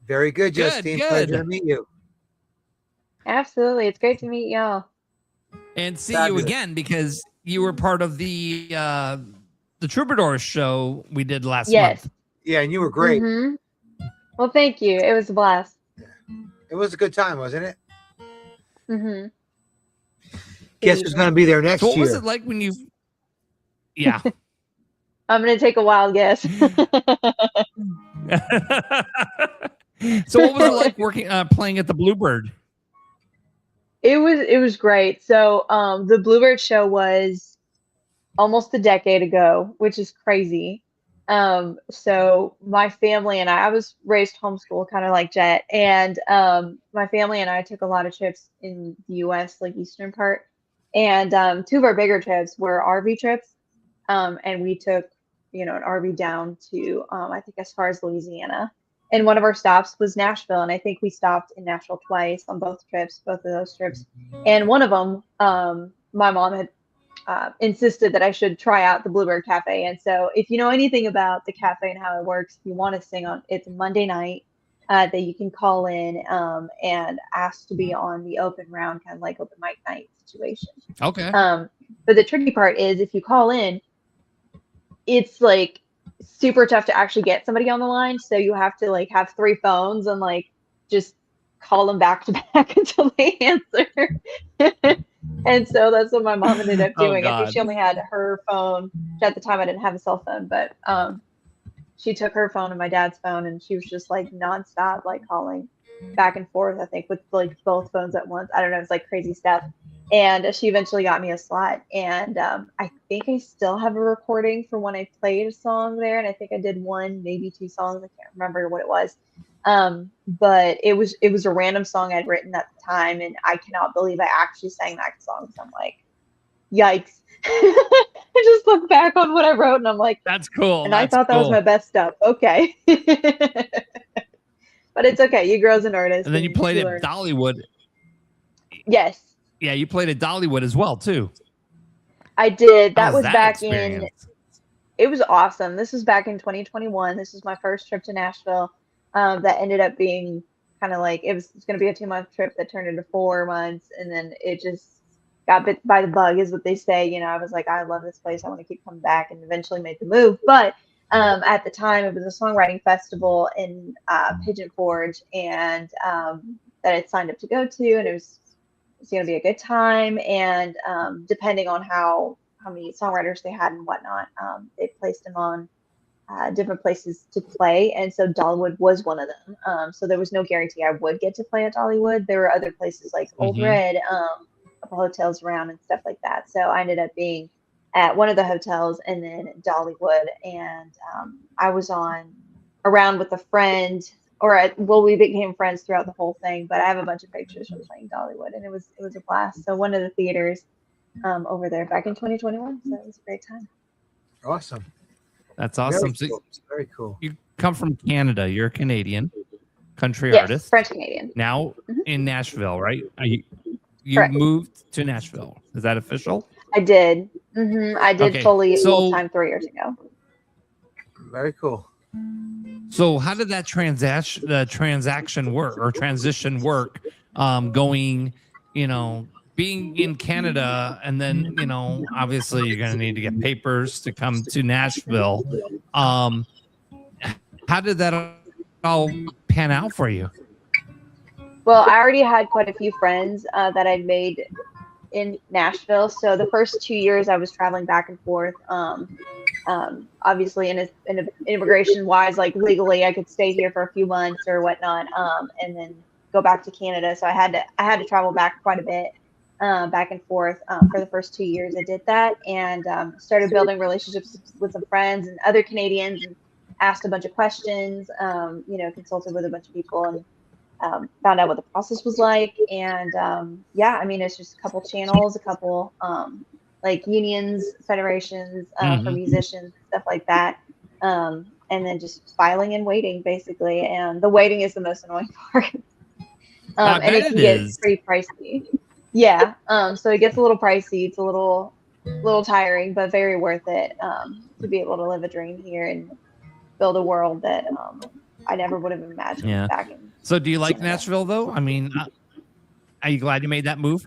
Very good, Good, Justine. good. Pleasure to meet you. Absolutely. It's great to meet y'all. And see Fabulous. you again because you were part of the Troubadour show we did last Yes. month. Yeah, and you were great. Mhm. Well, thank you. It was a blast. It was a good time, wasn't it? Mm-hmm. Guess who's going to be there next So what year? was it like when you? Yeah. I'm gonna take a wild guess. So what was it like working playing at the Bluebird? It was great. So the Bluebird show was almost a decade ago, which is crazy. So my family and I was raised homeschool, kind of like Jet, and my family and I took a lot of trips in the US, like eastern part. And two of our bigger trips were RV trips. And we took, an RV down to I think as far as Louisiana. And one of our stops was Nashville, and I think we stopped in Nashville twice on both of those trips. And one of them, my mom had insisted that I should try out the Bluebird Cafe. And so if you know anything about the cafe and how it works, if you want to sing on, it's Monday night that you can call in and ask to be on the open round, kind of like open mic night situation. Okay. But the tricky part is if you call in, it's like super tough to actually get somebody on the line. So you have to like have 3 phones and like just call them back to back until they answer. And so that's what my mom ended up Oh, doing. I think God. she only had her phone. At the time, I didn't have a cell phone, but she took her phone and my dad's phone, and she was just like nonstop, like calling back and forth, I think, with like both phones at once. I don't know. It's like crazy stuff. And she eventually got me a slot. And I think I still have a recording from when I played a song there. And I think I did 1, maybe 2 songs. I can't remember what it was. But it was a random song I'd written at the time. And I cannot believe I actually sang that song. So I'm like, yikes. I just look back on what I wrote and I'm like, That's cool. and I thought that was my best stuff. Okay. But it's okay. You grow as an artist. And then you played learn. at Dollywood. Yes, Yeah, you played at Dollywood as well too. I did. That How was back in, experience? it was awesome. This was back in 2021. This was my first trip to Nashville. that ended up being kind of like it was going to be a 2-month trip that turned into 4 months, and then it just got bit by the bug, is what they say. You know, I was like, I love this place, I want to keep coming back, and eventually made the move. But at the time, it was a songwriting festival in Pigeon Forge, and that I signed up to go to, and it's going to be a good time. And depending on how many songwriters they had and whatnot, they placed them on different places to play, and so Dollywood was one of them. So there was no guarantee I would get to play at Dollywood. There were other places like Old Red, a couple hotels around and stuff like that. So I ended up being at one of the hotels and then Dollywood, and I was around with a friend, we became friends throughout the whole thing. But I have a bunch of pictures from playing Dollywood, and it was a blast. So one of the theaters over there back in 2021. So it was a great time. Awesome. That's awesome. Very cool. Very cool. You come from Canada. You're a Canadian country Yes, artist. French Canadian. Now in Nashville, right? You Correct. moved to Nashville. Is that official? I did. I did Okay, fully so- full time 3 years ago. Very cool. So how did that transition work? Going, being in Canada, and then obviously you're gonna need to get papers to come to Nashville. How did that all pan out for you? Well, I already had quite a few friends that I'd made in Nashville. So the first 2 years I was traveling back and forth. Obviously, in immigration wise, like legally, I could stay here for a few months or whatnot, and then go back to Canada. So I had to travel back quite a bit, back and forth for the first 2 years. I did that, and started building relationships with some friends and other Canadians, and asked a bunch of questions. Consulted with a bunch of people, and found out what the process was like. And it's just a couple channels, a couple like unions, federations for musicians, stuff like that. And then just filing and waiting, basically. And the waiting is the most annoying part. And it can get pretty pricey. Yeah. So it gets a little pricey. It's a little tiring, but very worth it to be able to live a dream here and build a world that I never would have imagined back in. So do you like Nashville, though? I mean, are you glad you made that move?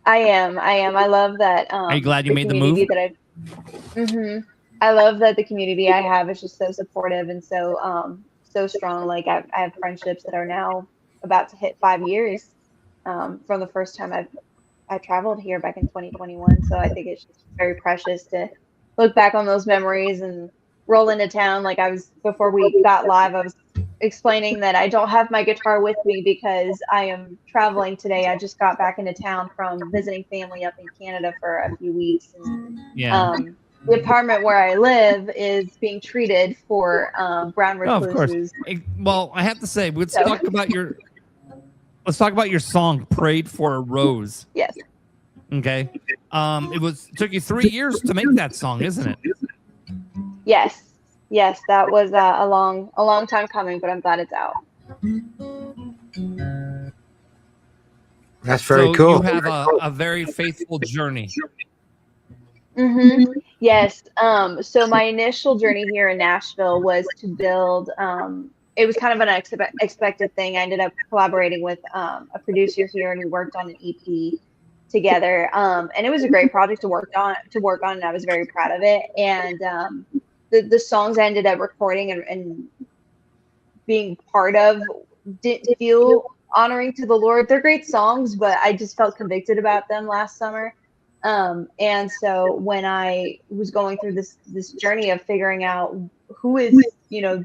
I am. I love that. Are you glad you made the move? I love that the community I have is just so supportive and so strong. Like I have friendships that are now about to hit 5 years from the first time I traveled here back in 2021. So I think it's just very precious to look back on those memories and roll into town. Like before we got live, I was explaining that I don't have my guitar with me because I am traveling today. I just got back into town from visiting family up in Canada for a few weeks. And, the apartment where I live is being treated for brown recluses. Of course. Well, I have to say, let's talk about your song "Prayed for a Rose." Yes. Okay. It took you 3 years to make that song, isn't it? Yes, that was a long time coming, but I'm glad it's out. That's very cool. You have a very faithful journey. Yes. So my initial journey here in Nashville was to build. It was kind of an unexpected thing. I ended up collaborating with a producer here, and we worked on an EP together. And it was a great project to work on, and I was very proud of it. And the songs I ended up recording and being part of didn't feel honoring to the Lord. They're great songs, but I just felt convicted about them last summer. And so when I was going through this journey of figuring out who is,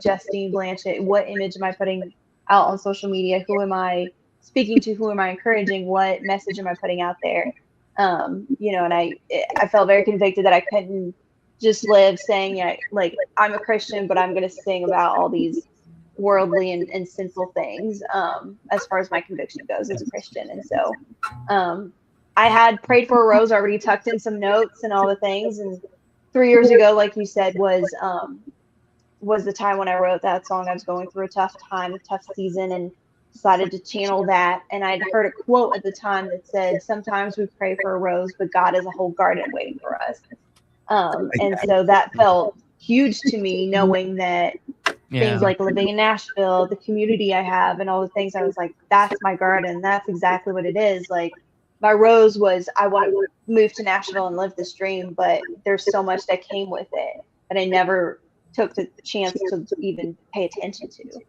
Justine Blanchet, what image am I putting out on social media? Who am I speaking to? Who am I encouraging? What message am I putting out there? And I felt very convicted that I couldn't just live saying, like, I'm a Christian, but I'm going to sing about all these worldly and sinful things as far as my conviction goes as a Christian. And so I had Prayed for a Rose already tucked in some notes and all the things. And 3 years ago, like you said, was the time when I wrote that song. I was going through a tough time, a tough season, and decided to channel that. And I'd heard a quote at the time that said, sometimes we pray for a rose, but God is a whole garden waiting for us. And so that felt huge to me, knowing that things like living in Nashville, the community I have, and all the things. I was like, that's my garden. That's exactly what it is. Like, my rose was, I want to move to Nashville and live this dream, but there's so much that came with it that I never took the chance to even pay attention to.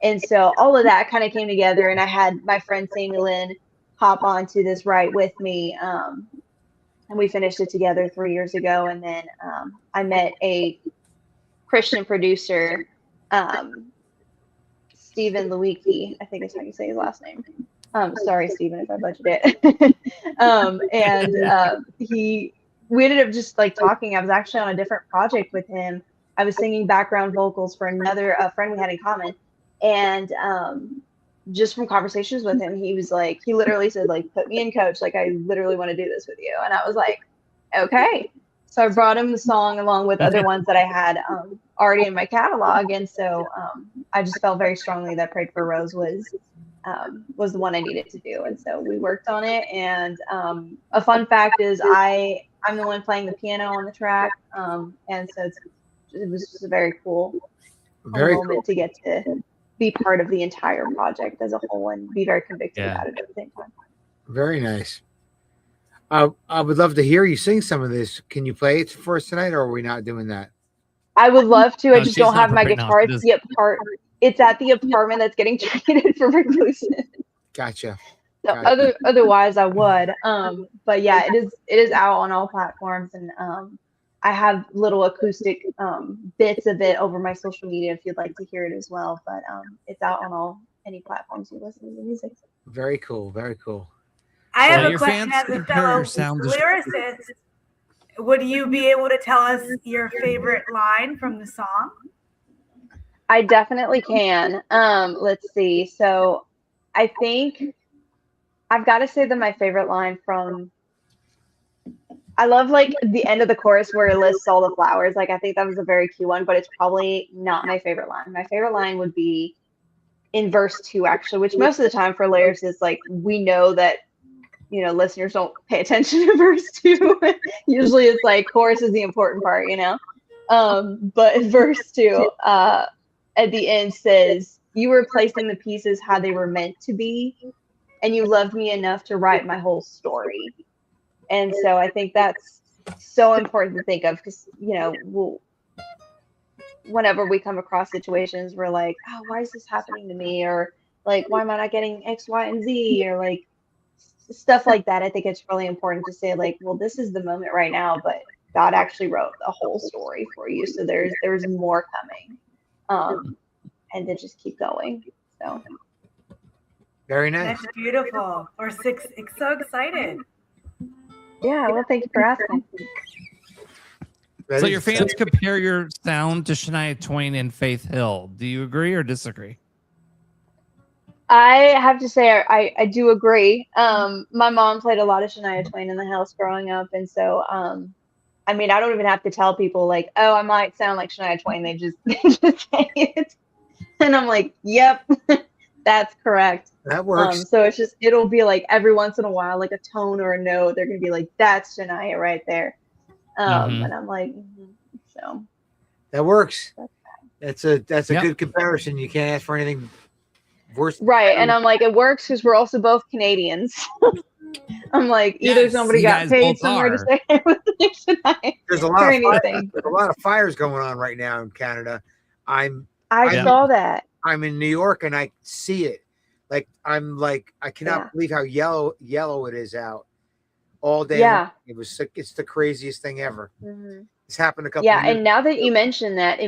And so all of that kind of came together, and I had my friend Sammy Lynn hop onto this write with me, and we finished it together 3 years ago. And then I met a Christian producer, Stephen Lewicki, I think is how you say his last name. Sorry, Stephen, if I butchered it. We ended up just like talking. I was actually on a different project with him. I was singing background vocals for another friend we had in common. And just from conversations with him, he was like, he literally said, like, put me in, coach. Like, I literally want to do this with you. And I was like, okay. So I brought him the song along with other ones that I had already in my catalog. And so I just felt very strongly that Prayed for Rose was the one I needed to do. And so we worked on it. And a fun fact is I'm the one playing the piano on the track. And so it was just a very cool moment to get to be part of the entire project as a whole and be very convicted about it at the same time. Very nice. I would love to hear you sing some of this. Can you play it for us tonight, or are we not doing that? I would love to. No, I just don't have my guitar. It's at the apartment that's getting treated for reclusion. Gotcha. So otherwise I would. But yeah, it is out on all platforms, and I have little acoustic bits of it over my social media if you'd like to hear it as well. But it's out on any platforms you listen to music. Very cool. Very cool. I have a question as a fellow lyricist. Would you be able to tell us your favorite line from the song? I definitely can. Let's see. So I think I've got to say that my favorite line I love like the end of the chorus where it lists all the flowers. Like, I think that was a very cute one, but it's probably not my favorite line. My favorite line would be in verse 2, actually, which most of the time for lyricists, like, we know that, listeners don't pay attention to verse 2. Usually it's like chorus is the important part, but verse 2 at the end says, you were placing the pieces how they were meant to be, and you loved me enough to write my whole story. And so I think that's so important to think of, because, whenever we come across situations, we're like, oh, why is this happening to me? Or like, why am I not getting X, Y, and Z? Or like stuff like that. I think it's really important to say, like, well, this is the moment right now, but God actually wrote a whole story for you. So there's more coming. And then just keep going. So very nice. That's beautiful. We're so excited. Yeah, well, thank you for asking. So your fans compare your sound to Shania Twain and Faith Hill. Do you agree or disagree? I have to say I do agree. My mom played a lot of Shania Twain in the house growing up, and so I mean, I don't even have to tell people like, oh, I might sound like Shania Twain. They just say it, and I'm like, yep, that's correct. That works. So it'll be like every once in a while, like a tone or a note, they're gonna be like, that's Shania right there. And I'm like, so that works. That's a good comparison. You can't ask for anything worse. Right. And I'm like, it works because we're also both Canadians. I'm like, either somebody got paid somewhere to say it with Shania. There's a lot of fires going on right now in Canada. I saw that. I'm in New York and I see it. I cannot believe how yellow it is out all day. Yeah. It's the craziest thing ever. Mm-hmm. It's happened a couple of years. And now that you mentioned that,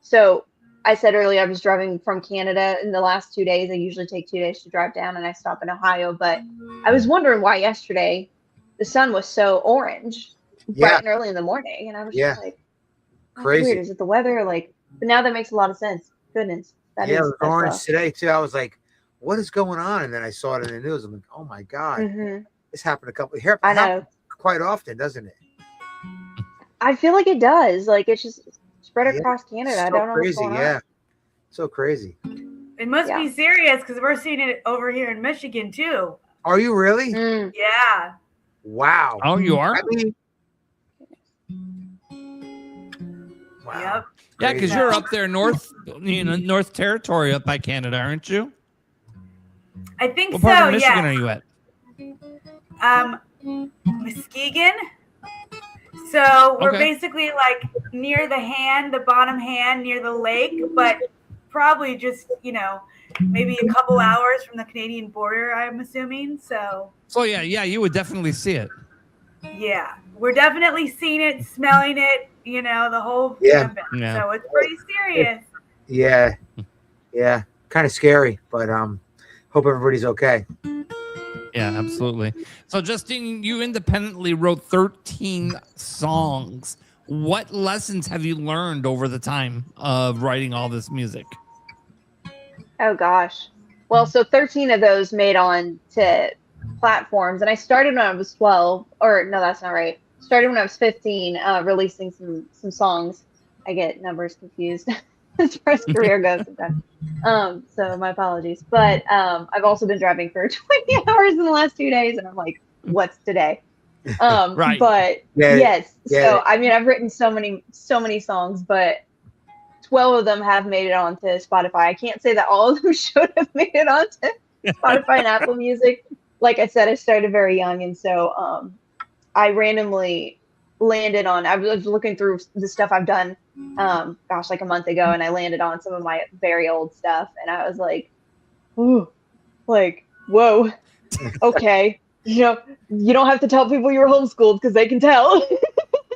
so I said earlier I was driving from Canada in the last 2 days. I usually take 2 days to drive down, and I stop in Ohio. But I was wondering why yesterday the sun was so orange bright and early in the morning, and I was just like, crazy. Weird. Is it the weather? Like, but now that makes a lot of sense. Goodness, it was orange today too. I was like, what is going on? And then I saw it in the news. I'm like, oh my God, this happened here. I know quite often, doesn't it? I feel like it does. Like, it's just spread across Canada. So I don't know crazy. What's going on. So crazy. It must be serious because we're seeing it over here in Michigan too. Are you really? Yeah. Wow. Oh, you are? I mean, wow. Yep. Yeah, because you're up there north, North Territory up by Canada, aren't you? I think What part so. of Michigan Yeah. are you at? Muskegon. So we're Okay. basically like near the bottom hand, near the lake, but probably just maybe a couple hours from the Canadian border. I'm assuming. So yeah, you would definitely see it. yeah, we're definitely seeing it, smelling it. The whole Yeah. gambit. So it's pretty serious. Yeah. Kind of scary, but hope everybody's okay. Yeah, absolutely. So, Justine, you independently wrote 13 songs. What lessons have you learned over the time of writing all this music? Oh gosh. Well, so 13 of those made on to platforms, and I started when I was 12. Or no, that's not right. Started when I was 15, releasing some songs. I get numbers confused as far as career goes sometimes. So my apologies. But I've also been driving for 20 hours in the last 2 days, and I'm like, what's today? Right. But yes. So I mean, I've written so many songs, but 12 of them have made it onto Spotify. I can't say that all of them should have made it onto Spotify and Apple Music. Like I said, I started very young, and so I randomly landed on. I was looking through the stuff I've done, like a month ago, and I landed on some of my very old stuff, and I was like, ooh, like, whoa, okay. You don't have to tell people you were homeschooled because they can tell.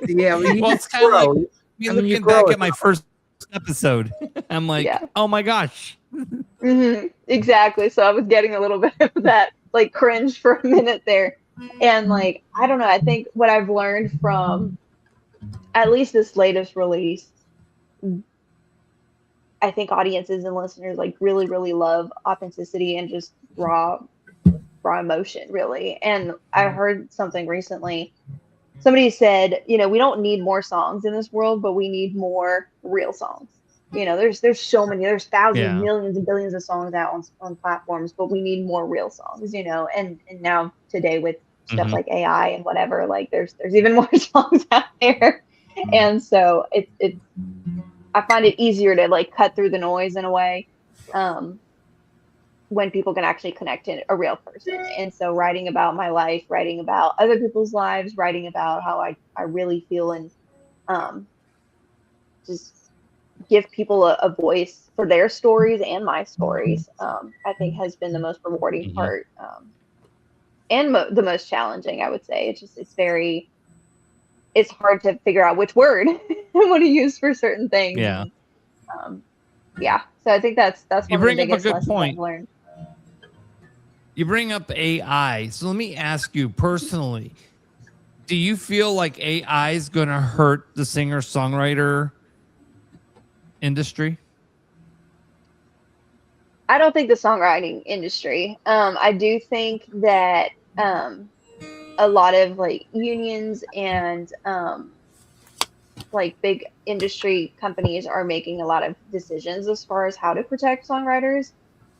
Yeah, well, it's kind of like me looking back at my first episode. I'm like, oh my gosh. Mm-hmm. Exactly. So I was getting a little bit of that like cringe for a minute there. And like, I don't know, I think what I've learned from at least this latest release, I think audiences and listeners like really, really love authenticity and just raw emotion, really. And I heard something recently. Somebody said, we don't need more songs in this world, but we need more real songs. There's so many, there's thousands, millions and billions of songs out on platforms, but we need more real songs, and now today with stuff like AI and whatever, like there's even more songs out there. And so I find it easier to like cut through the noise in a way, when people can actually connect to a real person. And so writing about my life, writing about other people's lives, writing about how I really feel, and just give people a voice for their stories and my stories, I think has been the most rewarding part, and the most challenging, I would say. It's hard to figure out which word I want to use for certain things. Yeah. And, so I think that's one of the biggest lessons I've learned. You bring up AI. So let me ask you personally, do you feel like AI is going to hurt the singer-songwriter industry? I don't think the songwriting industry. I do think that a lot of like unions and like big industry companies are making a lot of decisions as far as how to protect songwriters,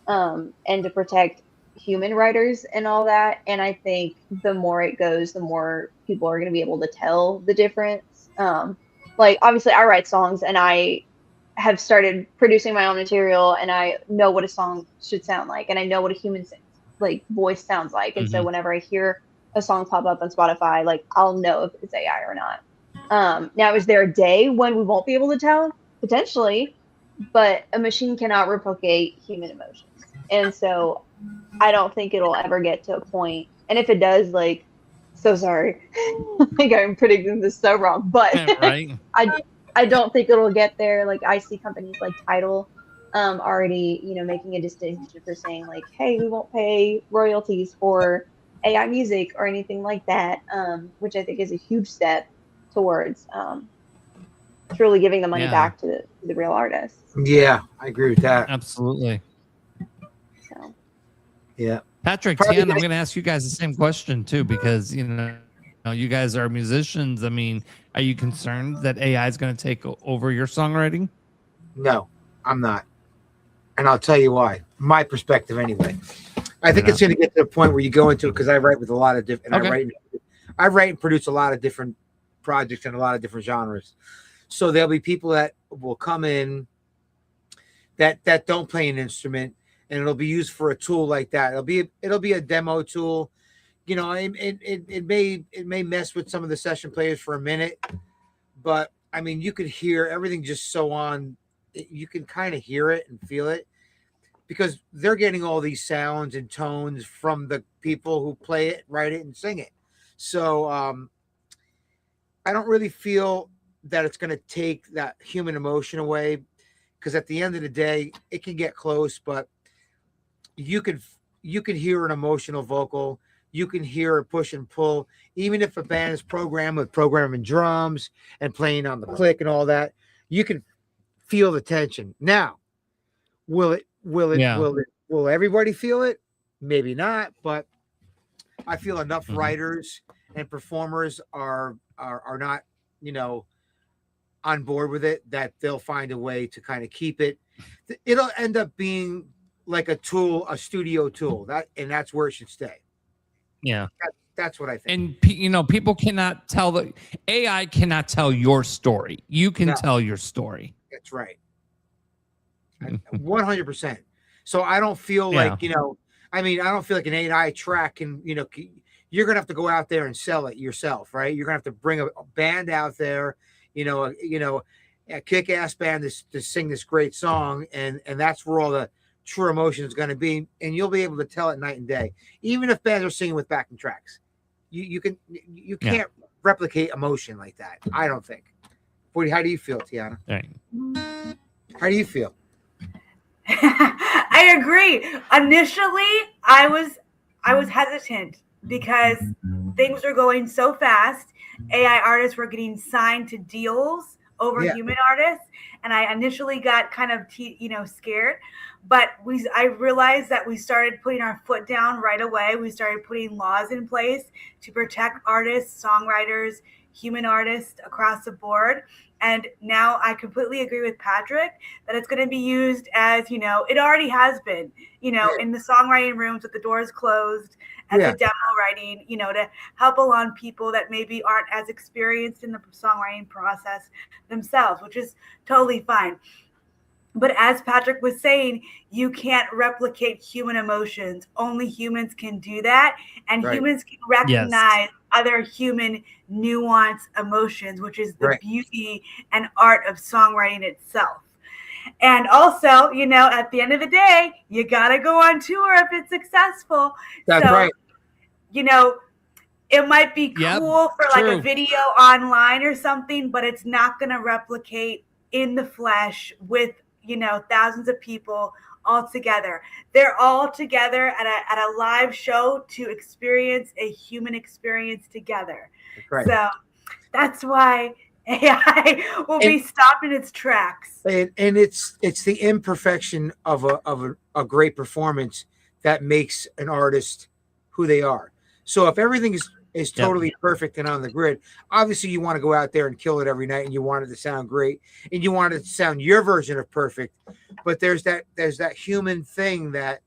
and to protect human writers and all that. And I think the more it goes, the more people are going to be able to tell the difference. Like obviously I write songs, and I have started producing my own material, and I know what a song should sound like, and I know what a human like voice sounds like. And so whenever I hear a song pop up on Spotify, like I'll know if it's AI or not. Now, is there a day when we won't be able to tell? Potentially, but a machine cannot replicate human emotions. And so I don't think it'll ever get to a point. And if it does, like, so sorry. Like I'm predicting this so wrong, but right. I don't think it'll get there. Like I see companies like Tidal already, making a distinction for saying like, hey, we won't pay royalties for AI music or anything like that, which I think is a huge step towards truly giving the money back to the real artists. Yeah, I agree with that. Absolutely. So. Yeah. Patrick, Tiana, I'm going to ask you guys the same question too, because you guys are musicians. I mean, are you concerned that AI is going to take over your songwriting? No, I'm not. And I'll tell you why. My perspective anyway. I think it's going to get to the point where you go into it, because I write with a lot of different, I write and produce a lot of different projects and a lot of different genres. So there'll be people that will come in that don't play an instrument, and it'll be used for a tool like that. It'll be a demo tool. You know, it may mess with some of the session players for a minute, but I mean, you could hear everything just so on. You can kind of hear it and feel it because they're getting all these sounds and tones from the people who play it, write it, and sing it. So I don't really feel that it's going to take that human emotion away, because at the end of the day, it can get close, but you can hear an emotional vocal. You can hear a push and pull, even if a band is programmed with programming drums and playing on the click and all that. You can feel the tension. Now, will everybody feel it? Maybe not, but I feel enough writers and performers are not, you know, on board with it, that they'll find a way to kind of keep it. It'll end up being like a tool, a studio tool, and that's where it should stay. Yeah. That's what I think. And you know, people cannot tell the AI cannot tell your story. You can tell your story. That's right. 100%. So I don't feel like, you know, I mean, I don't feel like an AI track can, you know, you're going to have to go out there and sell it yourself, right? You're going to have to bring a band out there, a kick-ass band to sing this great song. And that's where all the true emotion is going to be. And you'll be able to tell it night and day, even if bands are singing with backing tracks. You can't replicate emotion like that. I don't think. How do you feel, Tiana? Right. How do you feel? I agree. Initially, I was hesitant because things were going so fast. AI artists were getting signed to deals over human artists, and I initially got kind of scared. But I realized that we started putting our foot down right away. We started putting laws in place to protect artists, songwriters, human artists across the board. And now I completely agree with Patrick that it's going to be used as, it already has been, in the songwriting rooms with the doors closed, as a demo writing, to help along people that maybe aren't as experienced in the songwriting process themselves, which is totally fine. But as Patrick was saying, you can't replicate human emotions. Only humans can do that. And humans can recognize other human nuanced emotions, which is the beauty and art of songwriting itself. And also, at the end of the day, you got to go on tour if it's successful. That's right. It might be cool for like a video online or something, but it's not going to replicate in the flesh with thousands of people all together. They're all together at a live show to experience a human experience together. Right. So that's why AI will be stopped in its tracks. And it's the imperfection of a great performance that makes an artist who they are. So if everything is totally perfect and on the grid, obviously you want to go out there and kill it every night, and you want it to sound great, and you want it to sound your version of perfect. But there's that human thing that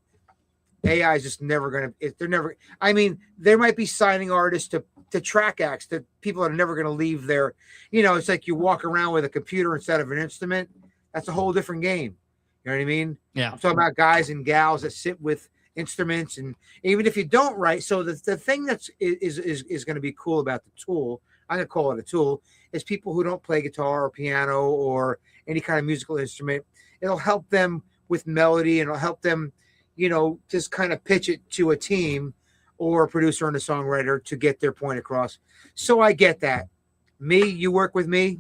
AI is just never going to. They're never. I mean, there might be signing artists to track acts that people are never going to leave their. It's like you walk around with a computer instead of an instrument. That's a whole different game. You know what I mean? Yeah. I'm talking about guys and gals that sit with instruments, and even if you don't write, so the thing that's is going to be cool about the tool, I'm going to call it a tool, is people who don't play guitar or piano or any kind of musical instrument. It'll help them with melody, and it'll help them, just kind of pitch it to a team or a producer and a songwriter to get their point across. So I get that. You work with me,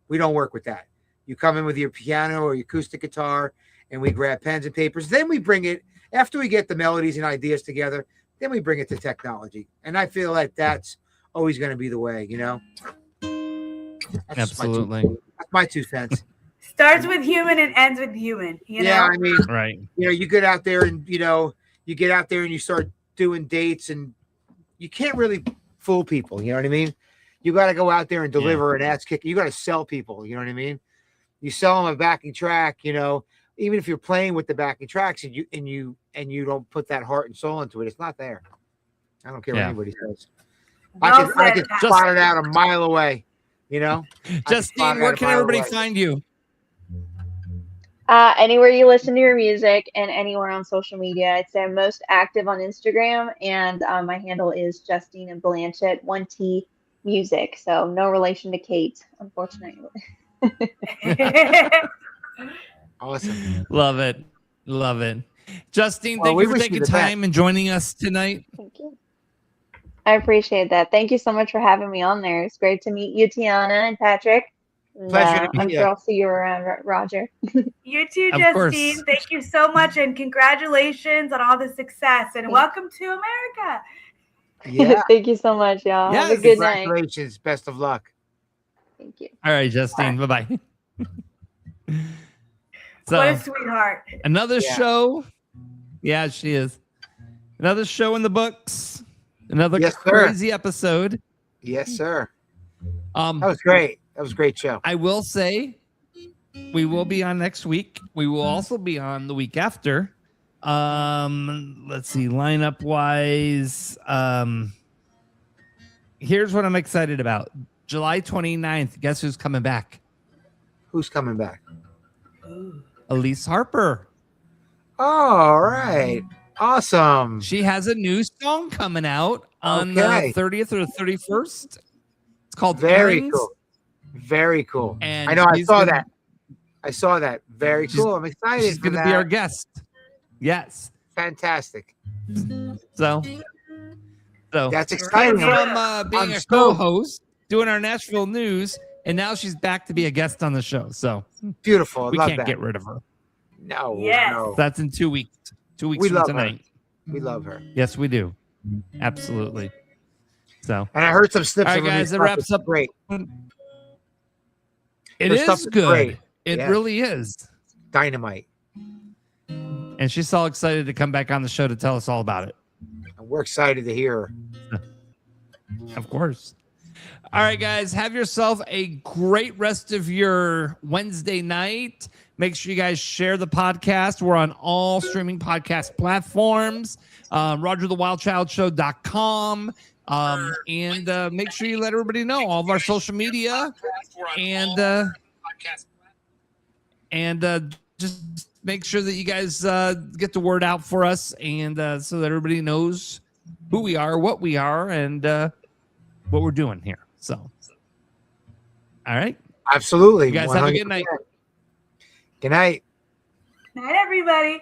we don't work with that. You come in with your piano or your acoustic guitar, and we grab pens and papers. Then we bring it. After we get the melodies and ideas together, then we bring it to technology. And I feel like that's always going to be the way, That's absolutely. That's my 2 cents. Starts with human and ends with human. Yeah, I mean, right. You get out there and, you start doing dates, and you can't really fool people. You know what I mean? You got to go out there and deliver an ass kick. You got to sell people. You know what I mean? You sell them a backing track, even if you're playing with the backing tracks and you don't put that heart and soul into it, it's not there. I don't care what anybody says. I can spot it out a mile away. You know, Justine, where can everybody find you? Anywhere you listen to your music and anywhere on social media. I'd say I'm most active on Instagram, and my handle is Justine and Blanchet, 1T Music. So no relation to Kate, unfortunately. Awesome. Love it. Love it. Justine, Well, thank we you for wish taking you the time and joining us tonight. Thank you. I appreciate that. Thank you so much for having me on there. It's great to meet you, Tiana and Patrick. And, Pleasure to meet I'm you. sure I'll see you around, Roger. You too, Of Justine. course. Thank you so much, and congratulations on all the success. And welcome to America. Yeah. Thank you so much, y'all. Have a Yes. good night. Congratulations. Best of luck. Thank you. All right, Justine. Bye-bye. What a So sweetheart. another Yeah. show. Yeah, she is. Another show in the books. Another Yes, sir. crazy episode. Yes, sir. That was great. That was a great show. I will say we will be on next week. We will also be on the week after. Let's see, lineup wise. Here's what I'm excited about. July 29th. Guess who's coming back? Who's coming back? Elise Harper. All right. Awesome. She has a new song coming out on Okay. the 30th or 31st. It's called Very Earrings. cool. Very cool. And I know. I she's saw gonna- that. I saw that. Very cool. I'm excited. She's for going to that. be our guest. Yes. Fantastic. So That's exciting. from being I'm a stoked. co-host, doing our Nashville news, and now she's back to be a guest on the show. So Beautiful. I we love can't that. get rid of her. No. Yes. No. That's in 2 weeks. 2 weeks We from love her. tonight. We love her. Yes, we do. Absolutely. So And I heard some snips. all right, of her new guys, it stuff. wraps It's up. Great. It Her is stuff is good. great. It Yeah. really is. Dynamite. And she's all excited to come back on the show to tell us all about it. And we're excited to hear her. Of course. All right, guys, have yourself a great rest of your Wednesday night. Make sure you guys share the podcast. We're on all streaming podcast platforms, RogerTheWildChildShow.com. And make sure you let everybody know all of our social media and just make sure that you guys get the word out for us and so that everybody knows who we are, what we are, and what we're doing here. So, all right. Absolutely. You guys have a good 100%. night. Good night. Night, everybody.